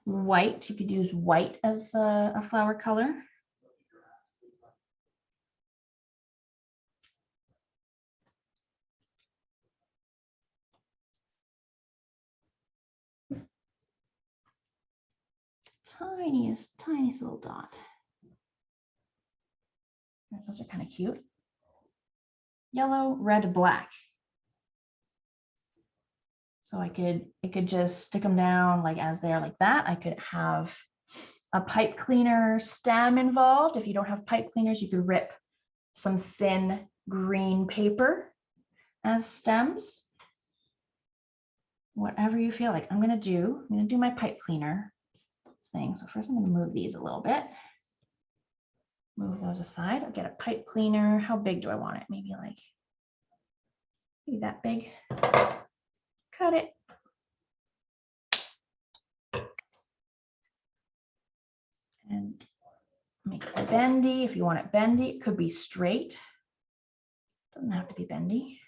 White, you could use white as a flower color. Tiniest little dot. Those are kind of cute. Yellow, red, black. So it could just stick them down like as they're like that. I could have a pipe cleaner stem involved. If you don't have pipe cleaners, you could rip some thin green paper as stems. Whatever you feel like. I'm gonna do my pipe cleaner thing. So first I'm gonna move these a little bit. Move those aside. I'll get a pipe cleaner. How big do I want it? Maybe that big. Cut it. And make it bendy. If you want it bendy, it could be straight. Doesn't have to be bendy.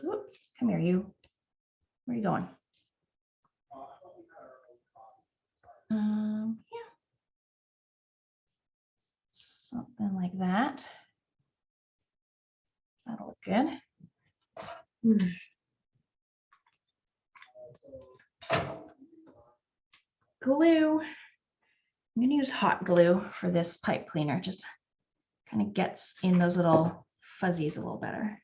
Whoop, come here, you. Where are you going? Yeah. Something like that. That'll look good. Glue. I'm going to use hot glue for this pipe cleaner. Just kind of gets in those little fuzzies a little better.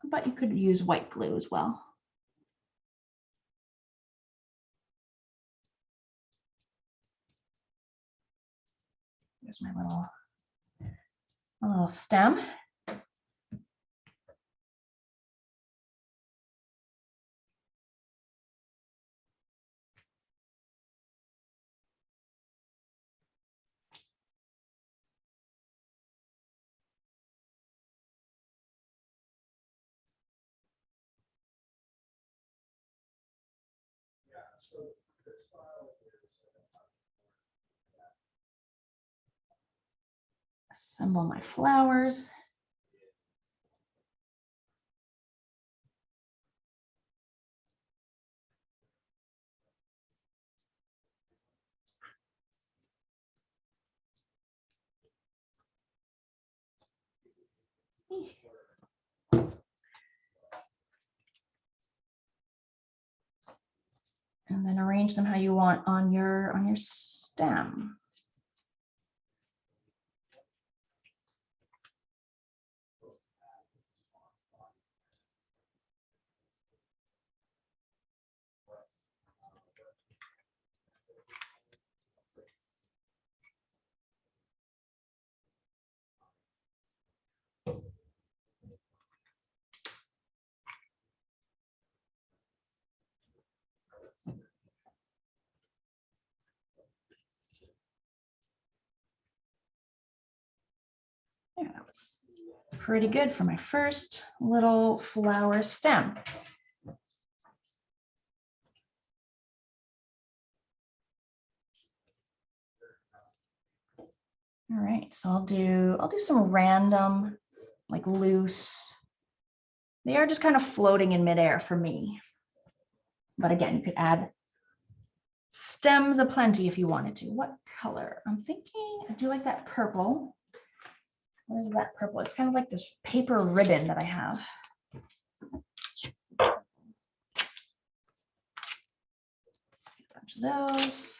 But you could use white glue as well. There's my little stem. Assemble my flowers. And then arrange them how you want on your stem. There, that looks pretty good for my first little flower stem. All right, so I'll do some random, like loose. They are just kind of floating in midair for me. But again, you could add stems aplenty if you wanted to. What color? I'm thinking I do like that purple. What is that purple? It's kind of like this paper ribbon that I have. A bunch of those.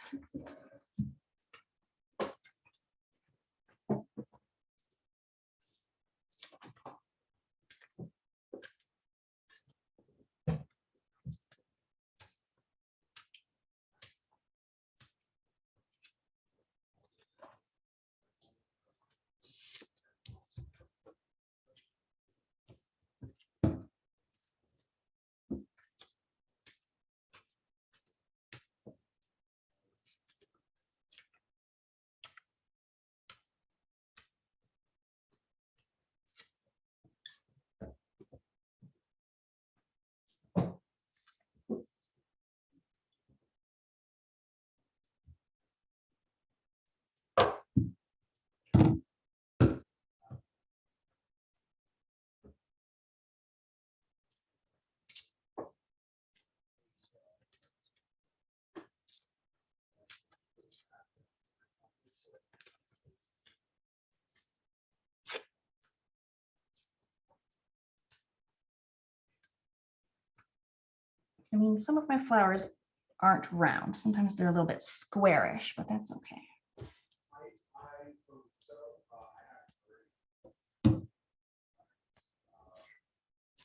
I mean, some of my flowers aren't round. Sometimes they're a little bit squarish, but that's okay.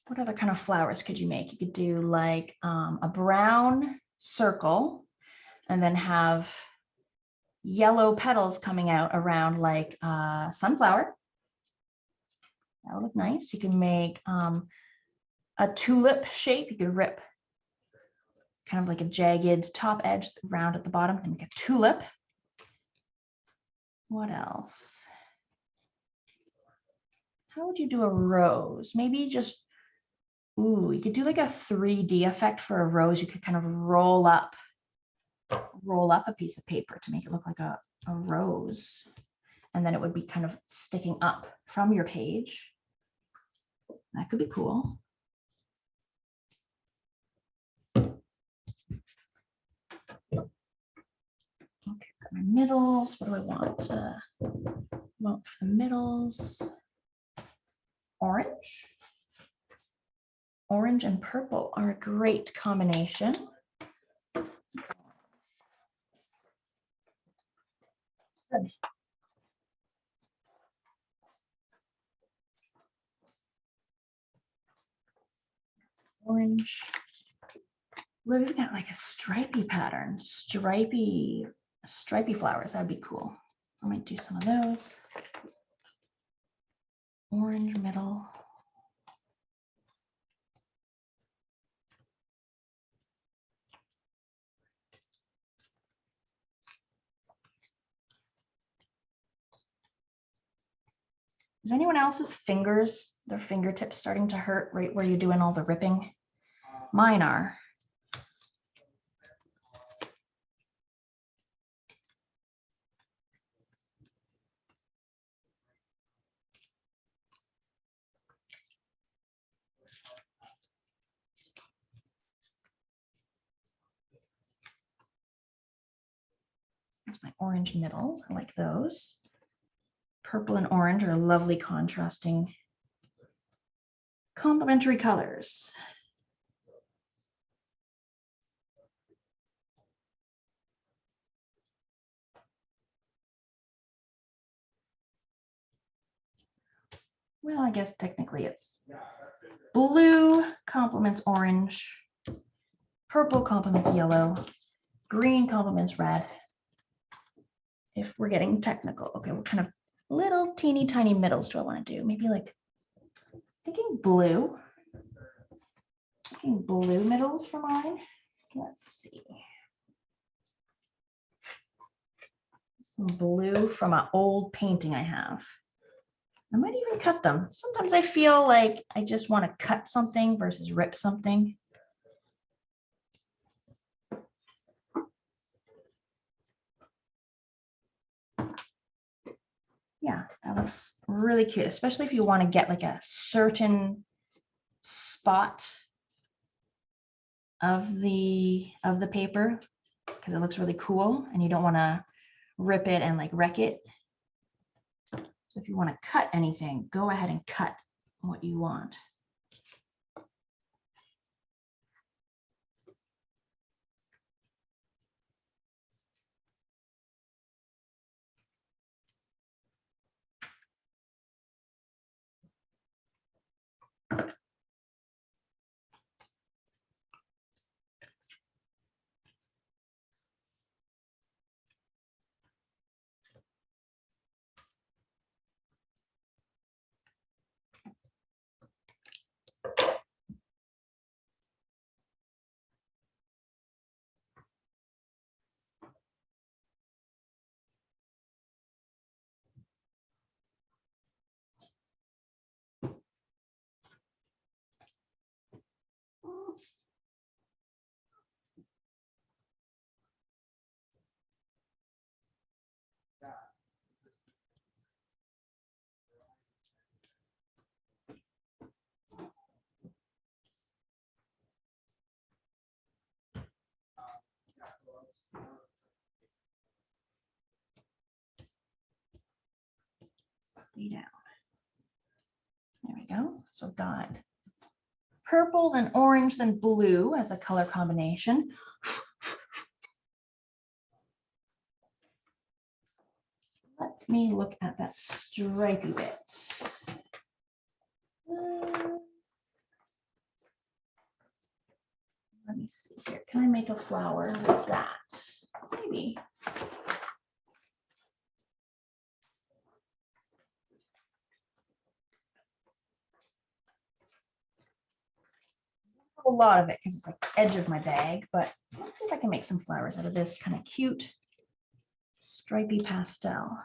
what other kind of flowers could you make? You could do like a brown circle and then have yellow petals coming out around like a sunflower. That would look nice. You can make a tulip shape. You could rip kind of like a jagged top edge round at the bottom and make a tulip. What else? How would you do a rose? Maybe just, ooh, you could do like a 3D effect for a rose. You could kind of roll up a piece of paper to make it look like a rose. And then it would be kind of sticking up from your page. That could be cool. Okay, got my middles. What do I want? Well, for the middles, orange. Orange and purple are a great combination. Good. Orange. We've got like a stripy pattern, stripy flowers. That'd be cool. I might do some of those. Orange middle. Is anyone else's fingers, their fingertips starting to hurt right where you're doing all the ripping? Mine are. There's my orange middle. I like those. Purple and orange are lovely contrasting complementary colors. Well, I guess technically it's blue complements orange, purple complements yellow, green complements red. If we're getting technical, okay, what kind of little teeny tiny middles do I want to do? Maybe like thinking blue middles for mine. Let's see. Some blue from an old painting I have. I might even cut them. Sometimes I feel like I just want to cut something versus rip something. Yeah, that looks really cute, especially if you want to get like a certain spot of the paper because it looks really cool and you don't want to rip it and like wreck it. So if you want to cut anything, go ahead and cut what you want. Stay down. There we go. So I've got purple, then orange, then blue as a color combination. Let me look at that stripy bit. Let me see here. Can I make a flower with that? Maybe. A lot of it because it's like the edge of my bag, but let's see if I can make some flowers out of this kind of cute stripy pastel.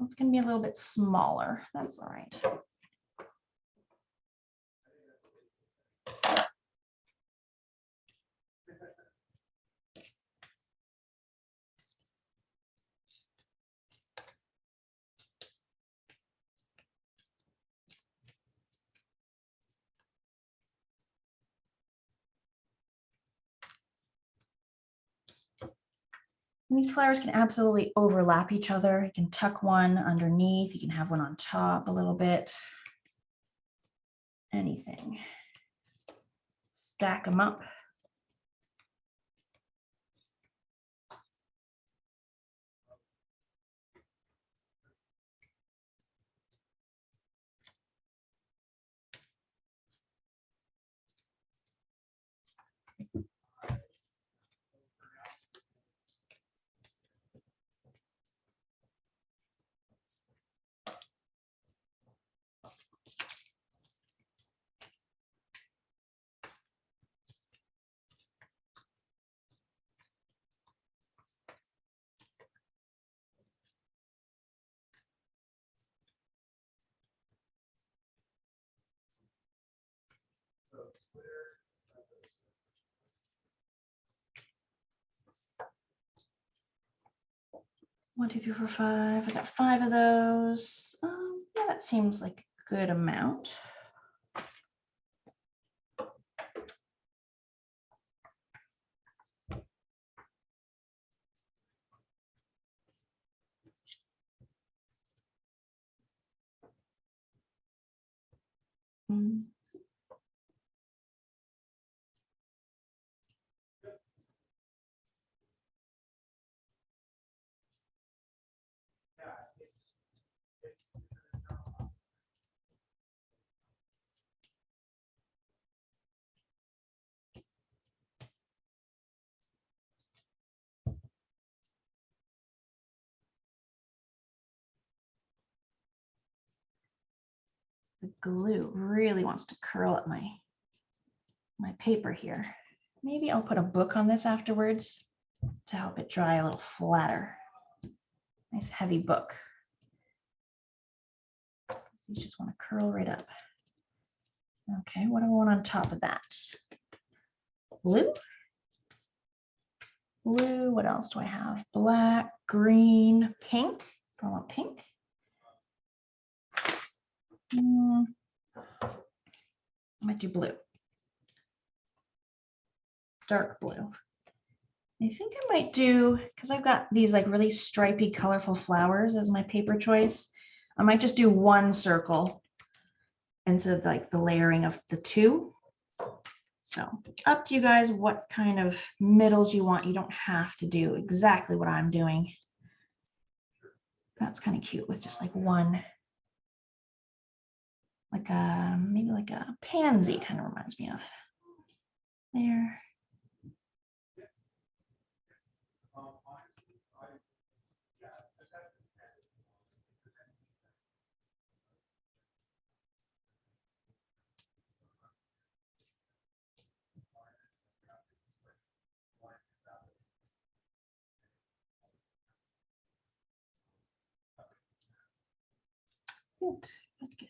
It's going to be a little bit smaller. That's all right. And these flowers can absolutely overlap each other. You can tuck one underneath. You can have one on top a little bit. Anything. Stack them up. One, two, three, four, five. I got 5 of those. Yeah, that seems like a good amount. The glue really wants to curl up my paper here. Maybe I'll put a book on this afterwards to help it dry a little flatter. Nice heavy book. These just want to curl right up. Okay, what do I want on top of that? Blue? Blue, what else do I have? Black, green, pink. Do I want pink? I might do blue. Dark blue. I think I might do, because I've got these like really stripy, colorful flowers as my paper choice. I might just do one circle instead of like the layering of the 2. So up to you guys what kind of middles you want. You don't have to do exactly what I'm doing. That's kind of cute with just like one, like a, maybe like a pansy kind of reminds me of. There. Good, good, good.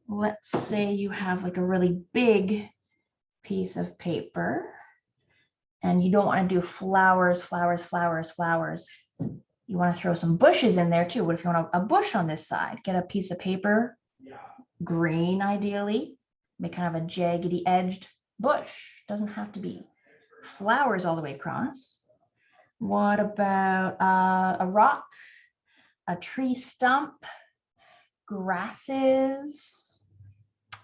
Let's say you have like a really big piece of paper and you don't want to do flowers, flowers, flowers, flowers. You want to throw some bushes in there too. What if you want a bush on this side? Get a piece of paper, green ideally, make kind of a jaggedy edged bush. Doesn't have to be flowers all the way across. What about a rock, a tree stump, grasses?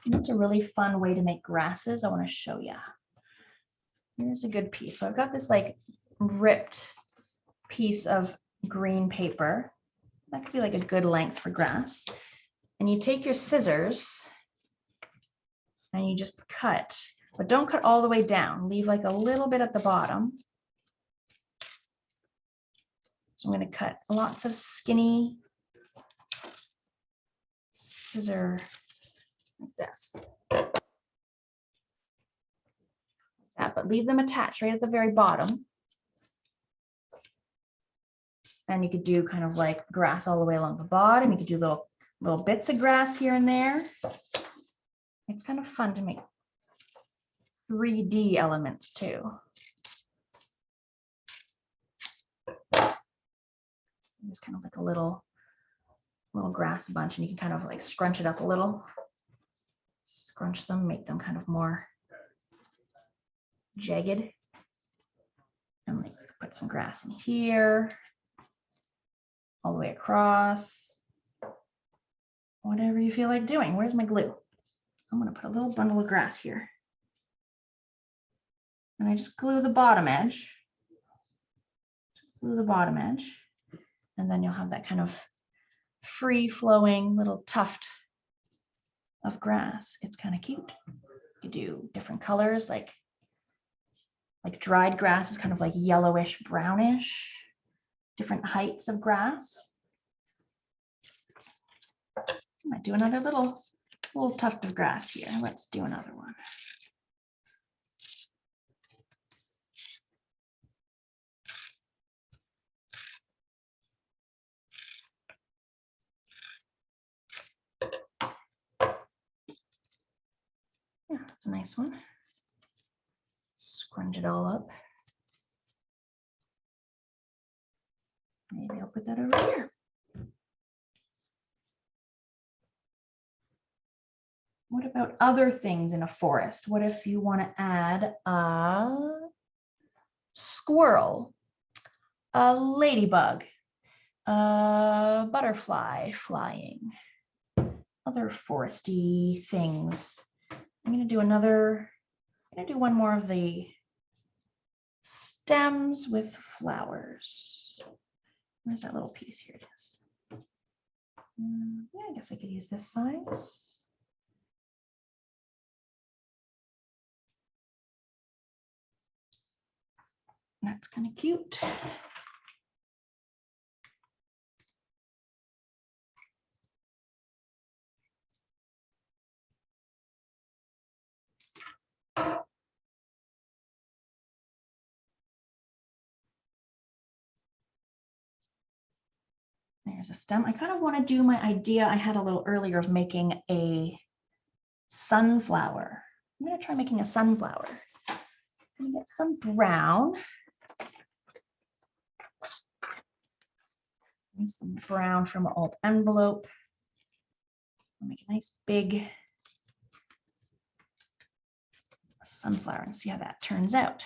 That's a really fun way to make grasses. I want to show you. Here's a good piece. So I've got this like ripped piece of green paper. That could be like a good length for grass. And you take your scissors and you just cut, but don't cut all the way down. Leave like a little bit at the bottom. So I'm going to cut lots of skinny scissor like this. That, but leave them attached right at the very bottom. And you could do kind of like grass all the way along the bottom. You could do little bits of grass here and there. It's kind of fun to make 3D elements too. Just kind of like a little grass bunch, and you can kind of like scrunch it up a little. Scrunch them, make them kind of more jagged. And like put some grass in here, all the way across. Whatever you feel like doing. Where's my glue? I'm gonna put a little bundle of grass here. And I just glue the bottom edge. Just glue the bottom edge. And then you'll have that kind of free flowing little tuft of grass. It's kind of cute. You do different colors, like dried grass is kind of like yellowish, brownish, different heights of grass. I might do another little tuft of grass here. Let's do another one. Yeah, that's a nice one. Scrunch it all up. Maybe I'll put that over here. What about other things in a forest? What if you want to add a squirrel, a ladybug, a butterfly flying, other foresty things? I'm going to do one more of the stems with flowers. Where's that little piece? Here it is. Yeah, I guess I could use this size. That's kind of cute. There's a stem. I kind of want to do my idea I had a little earlier of making a sunflower. I'm going to try making a sunflower. I'm going to get some brown. Use some brown from an old envelope. I'll make a nice big sunflower and see how that turns out.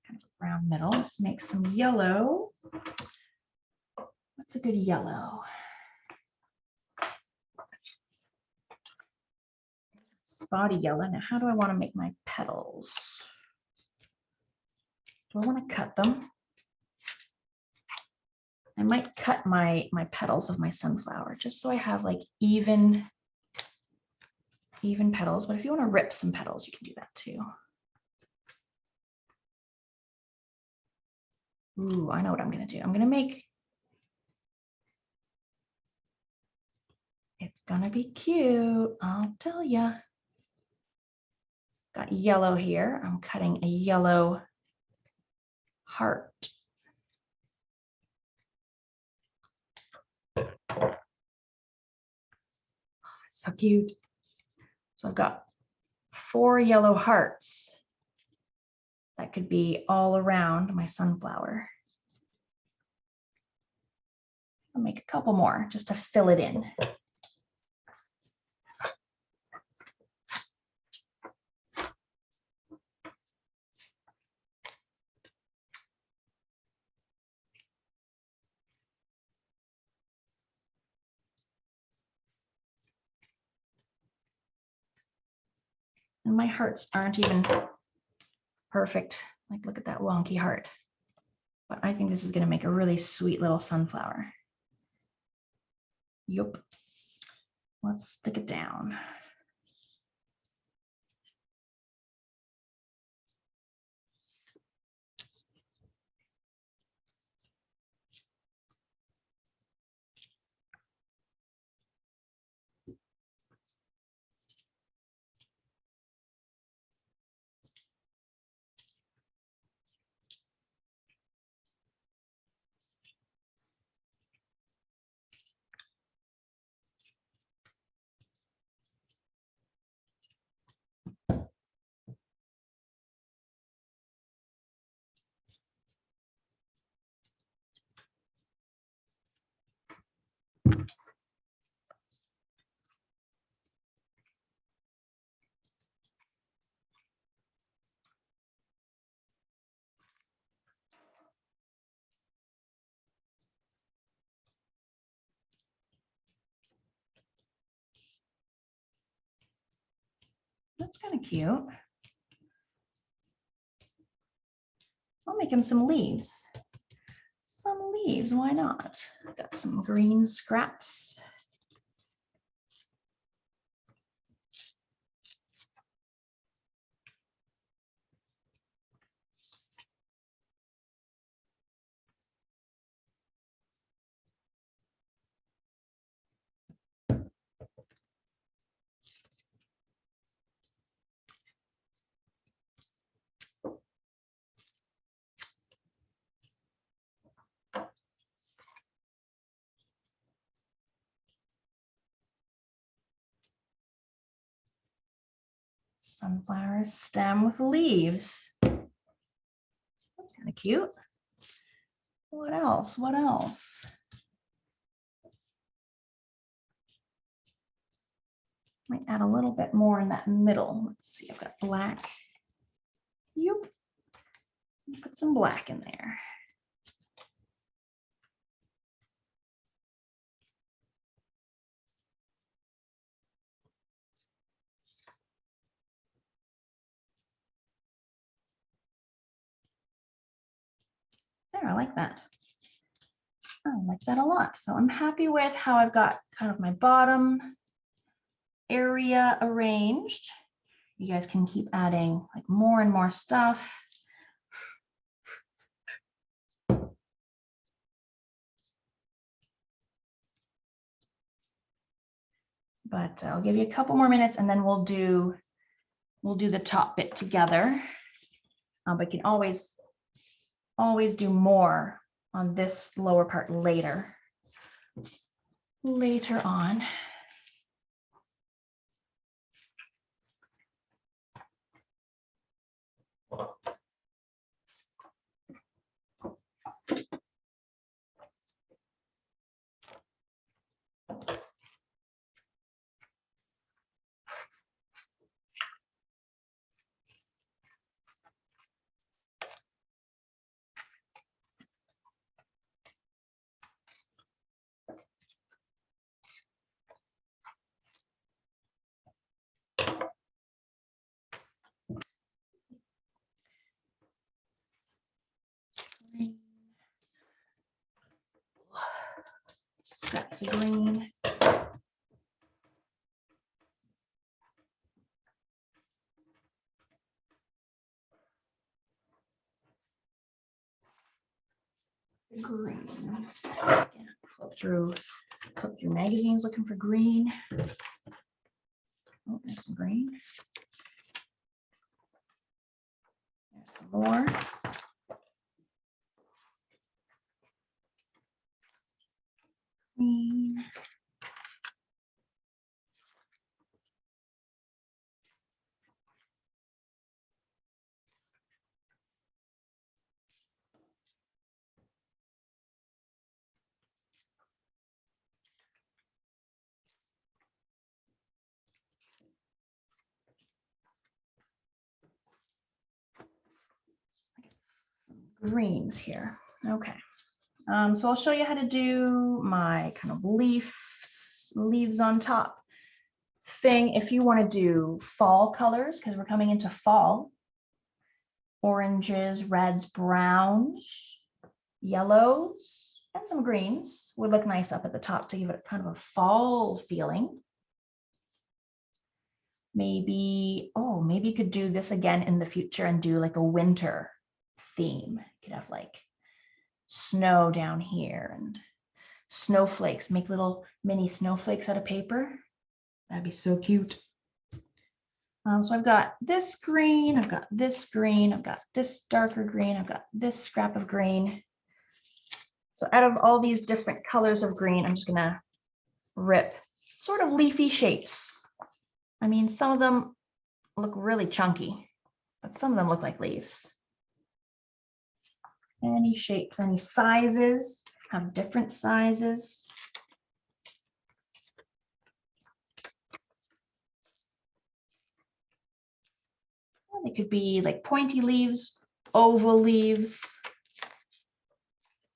Kind of a brown middle. Let's make some yellow. What's a good yellow? Spotty yellow. Now, how do I want to make my petals? Do I want to cut them? I might cut my petals of my sunflower just so I have like even petals. But if you want to rip some petals, you can do that too. Ooh, I know what I'm going to do. I'm going to make, it's going to be cute. I'll tell ya. Got yellow here. I'm cutting a yellow heart. Oh, so cute. So I've got 4 yellow hearts that could be all around my sunflower. I'll make a couple more just to fill it in. And my hearts aren't even perfect. Like, look at that wonky heart. But I think this is going to make a really sweet little sunflower. Yup. Let's stick it down. That's kind of cute. I'll make him some leaves. Some leaves, why not? Got some green scraps. Sunflower stem with leaves. That's kind of cute. What else? What else? Might add a little bit more in that middle. Let's see, I've got black. Yep. Put some black in there. There, I like that. I like that a lot. So I'm happy with how I've got kind of my bottom area arranged. You guys can keep adding like more and more stuff. But I'll give you a couple more minutes and then we'll do the top bit together. But you can always do more on this lower part later on. Scraps of green. Greens. Again, flip through magazines looking for green. Oh, there's some green. There's some more. Green. Greens here. Okay. So I'll show you how to do my kind of leaves on top thing if you want to do fall colors, because we're coming into fall. Oranges, reds, browns, yellows, and some greens would look nice up at the top to give it kind of a fall feeling. Maybe, oh, maybe you could do this again in the future and do like a winter theme. You could have like snow down here and snowflakes, make little mini snowflakes out of paper. That'd be so cute. So I've got this green, I've got this green, I've got this darker green, I've got this scrap of green. So out of all these different colors of green, I'm just gonna rip sort of leafy shapes. I mean, some of them look really chunky, but some of them look like leaves. Any shapes, any sizes, have different sizes. They could be like pointy leaves, oval leaves.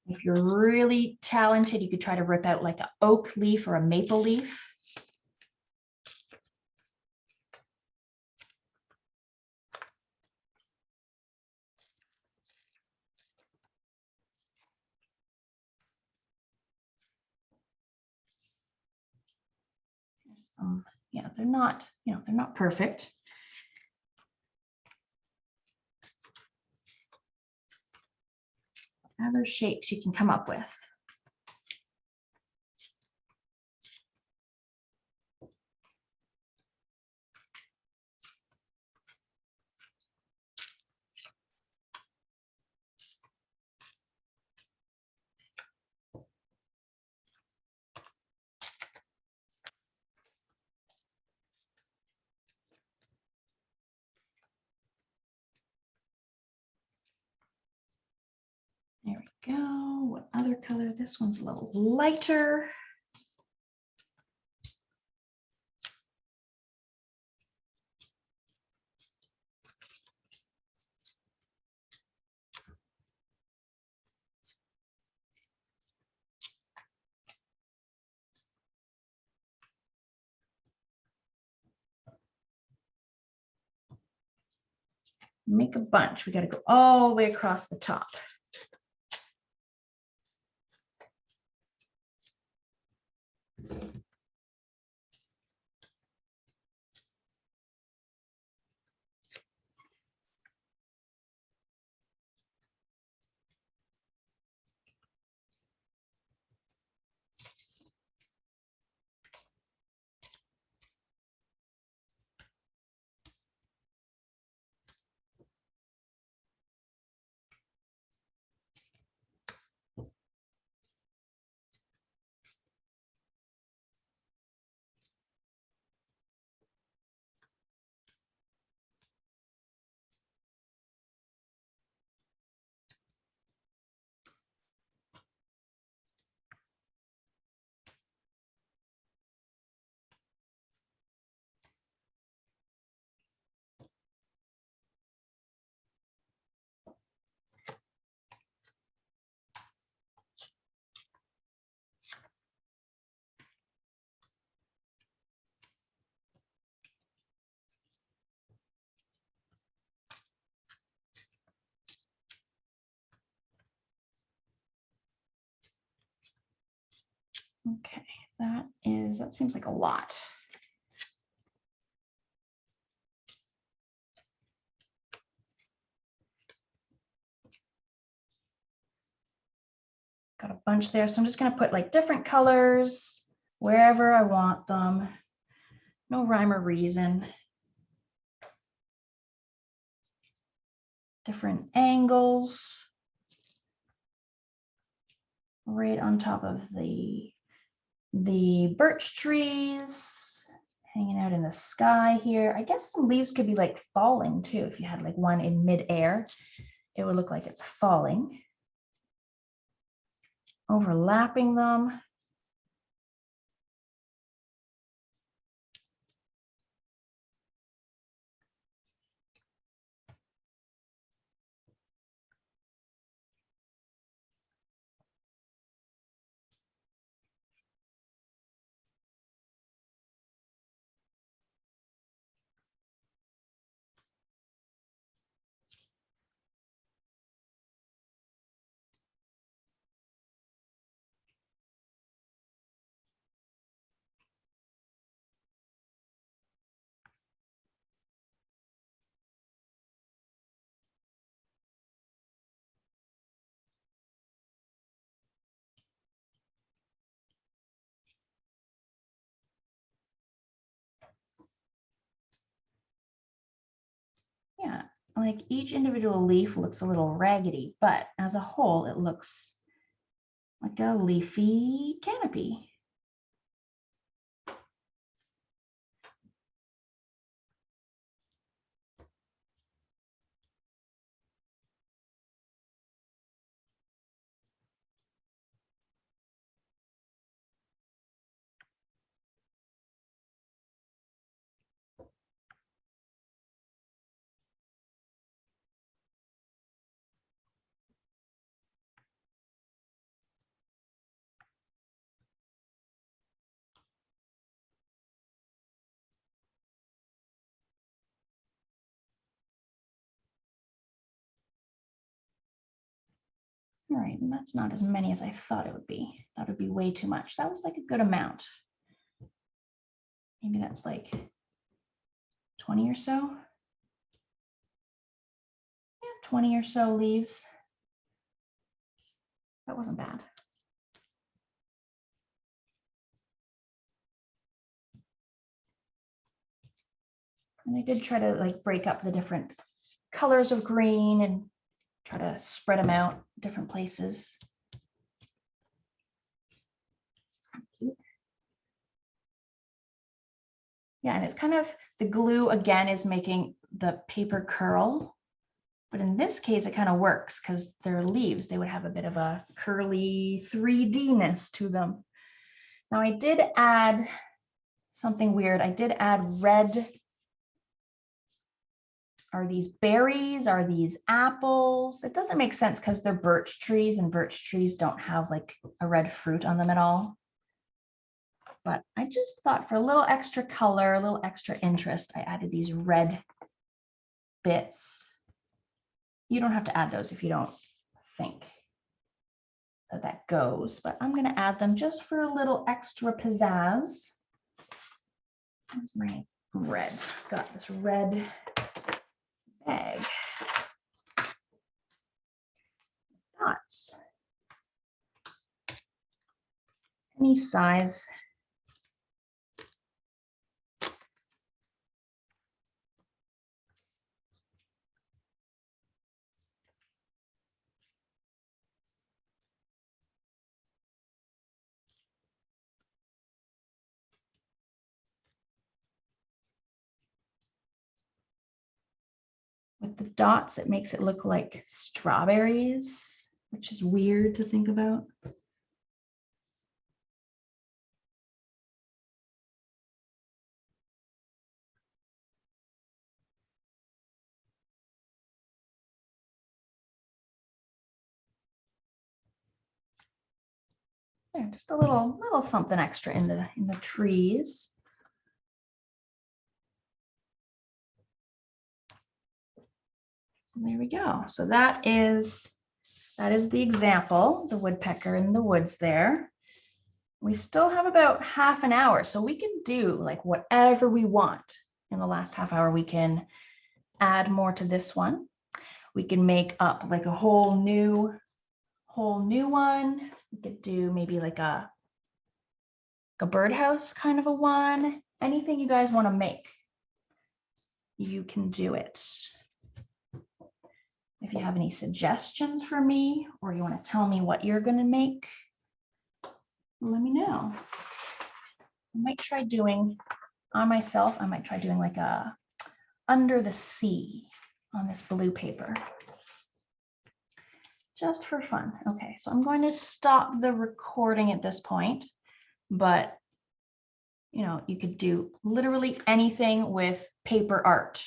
If you're really talented, you could try to rip out like an oak leaf or a maple leaf. Yeah, they're not, they're not perfect. Other shapes you can come up with. There we go. What other color? This one's a little lighter. Make a bunch. We got to go all the way across the top. Okay, that seems like a lot. Got a bunch there, so I'm just going to put like different colors wherever I want them. No rhyme or reason. Different angles. Right on top of the birch trees, hanging out in the sky here. I guess some leaves could be like falling too. If you had like one in midair, it would look like it's falling. Overlapping them. Yeah, like each individual leaf looks a little raggedy, but as a whole, it looks like a leafy canopy. All right, and that's not as many as I thought it would be. That would be way too much. That was like a good amount. Maybe that's like 20 or so. Yeah, 20 or so leaves. That wasn't bad. And I did try to like break up the different colors of green and try to spread them out different places. It's kind of cute. Yeah, and it's kind of, the glue again is making the paper curl. But in this case, it kind of works because they're leaves. They would have a bit of a curly 3D-ness to them. Now I did add something weird. I did add red. Are these berries? Are these apples? It doesn't make sense because they're birch trees, and birch trees don't have like a red fruit on them at all. But I just thought for a little extra color, a little extra interest, I added these red bits. You don't have to add those if you don't think that that goes, but I'm going to add them just for a little extra pizzazz. Where's my red? Got this red bag. Dots. Any size. With the dots, it makes it look like strawberries, which is weird to think about. There, just a little something extra in the trees. There we go. So that is the example, the woodpecker in the woods there. We still have about half an hour, so we can do like whatever we want in the last half hour. We can add more to this one. We can make up like a whole new one. We could do maybe like a birdhouse kind of a one. Anything you guys want to make, you can do it. If you have any suggestions for me, or you want to tell me what you're going to make, let me know. I might try doing on myself, I might try doing like a under the sea on this blue paper. Just for fun. Okay, so I'm going to stop the recording at this point, but you know, you could do literally anything with paper art.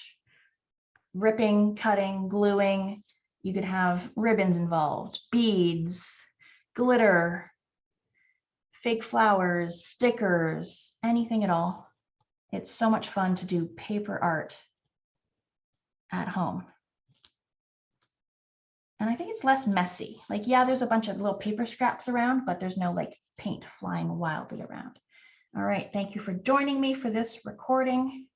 Ripping, cutting, gluing. You could have ribbons involved, beads, glitter, fake flowers, stickers, anything at all. It's so much fun to do paper art at home. And I think it's less messy. Like, yeah, there's a bunch of little paper scraps around, but there's no like paint flying wildly around. All right, thank you for joining me for this recording.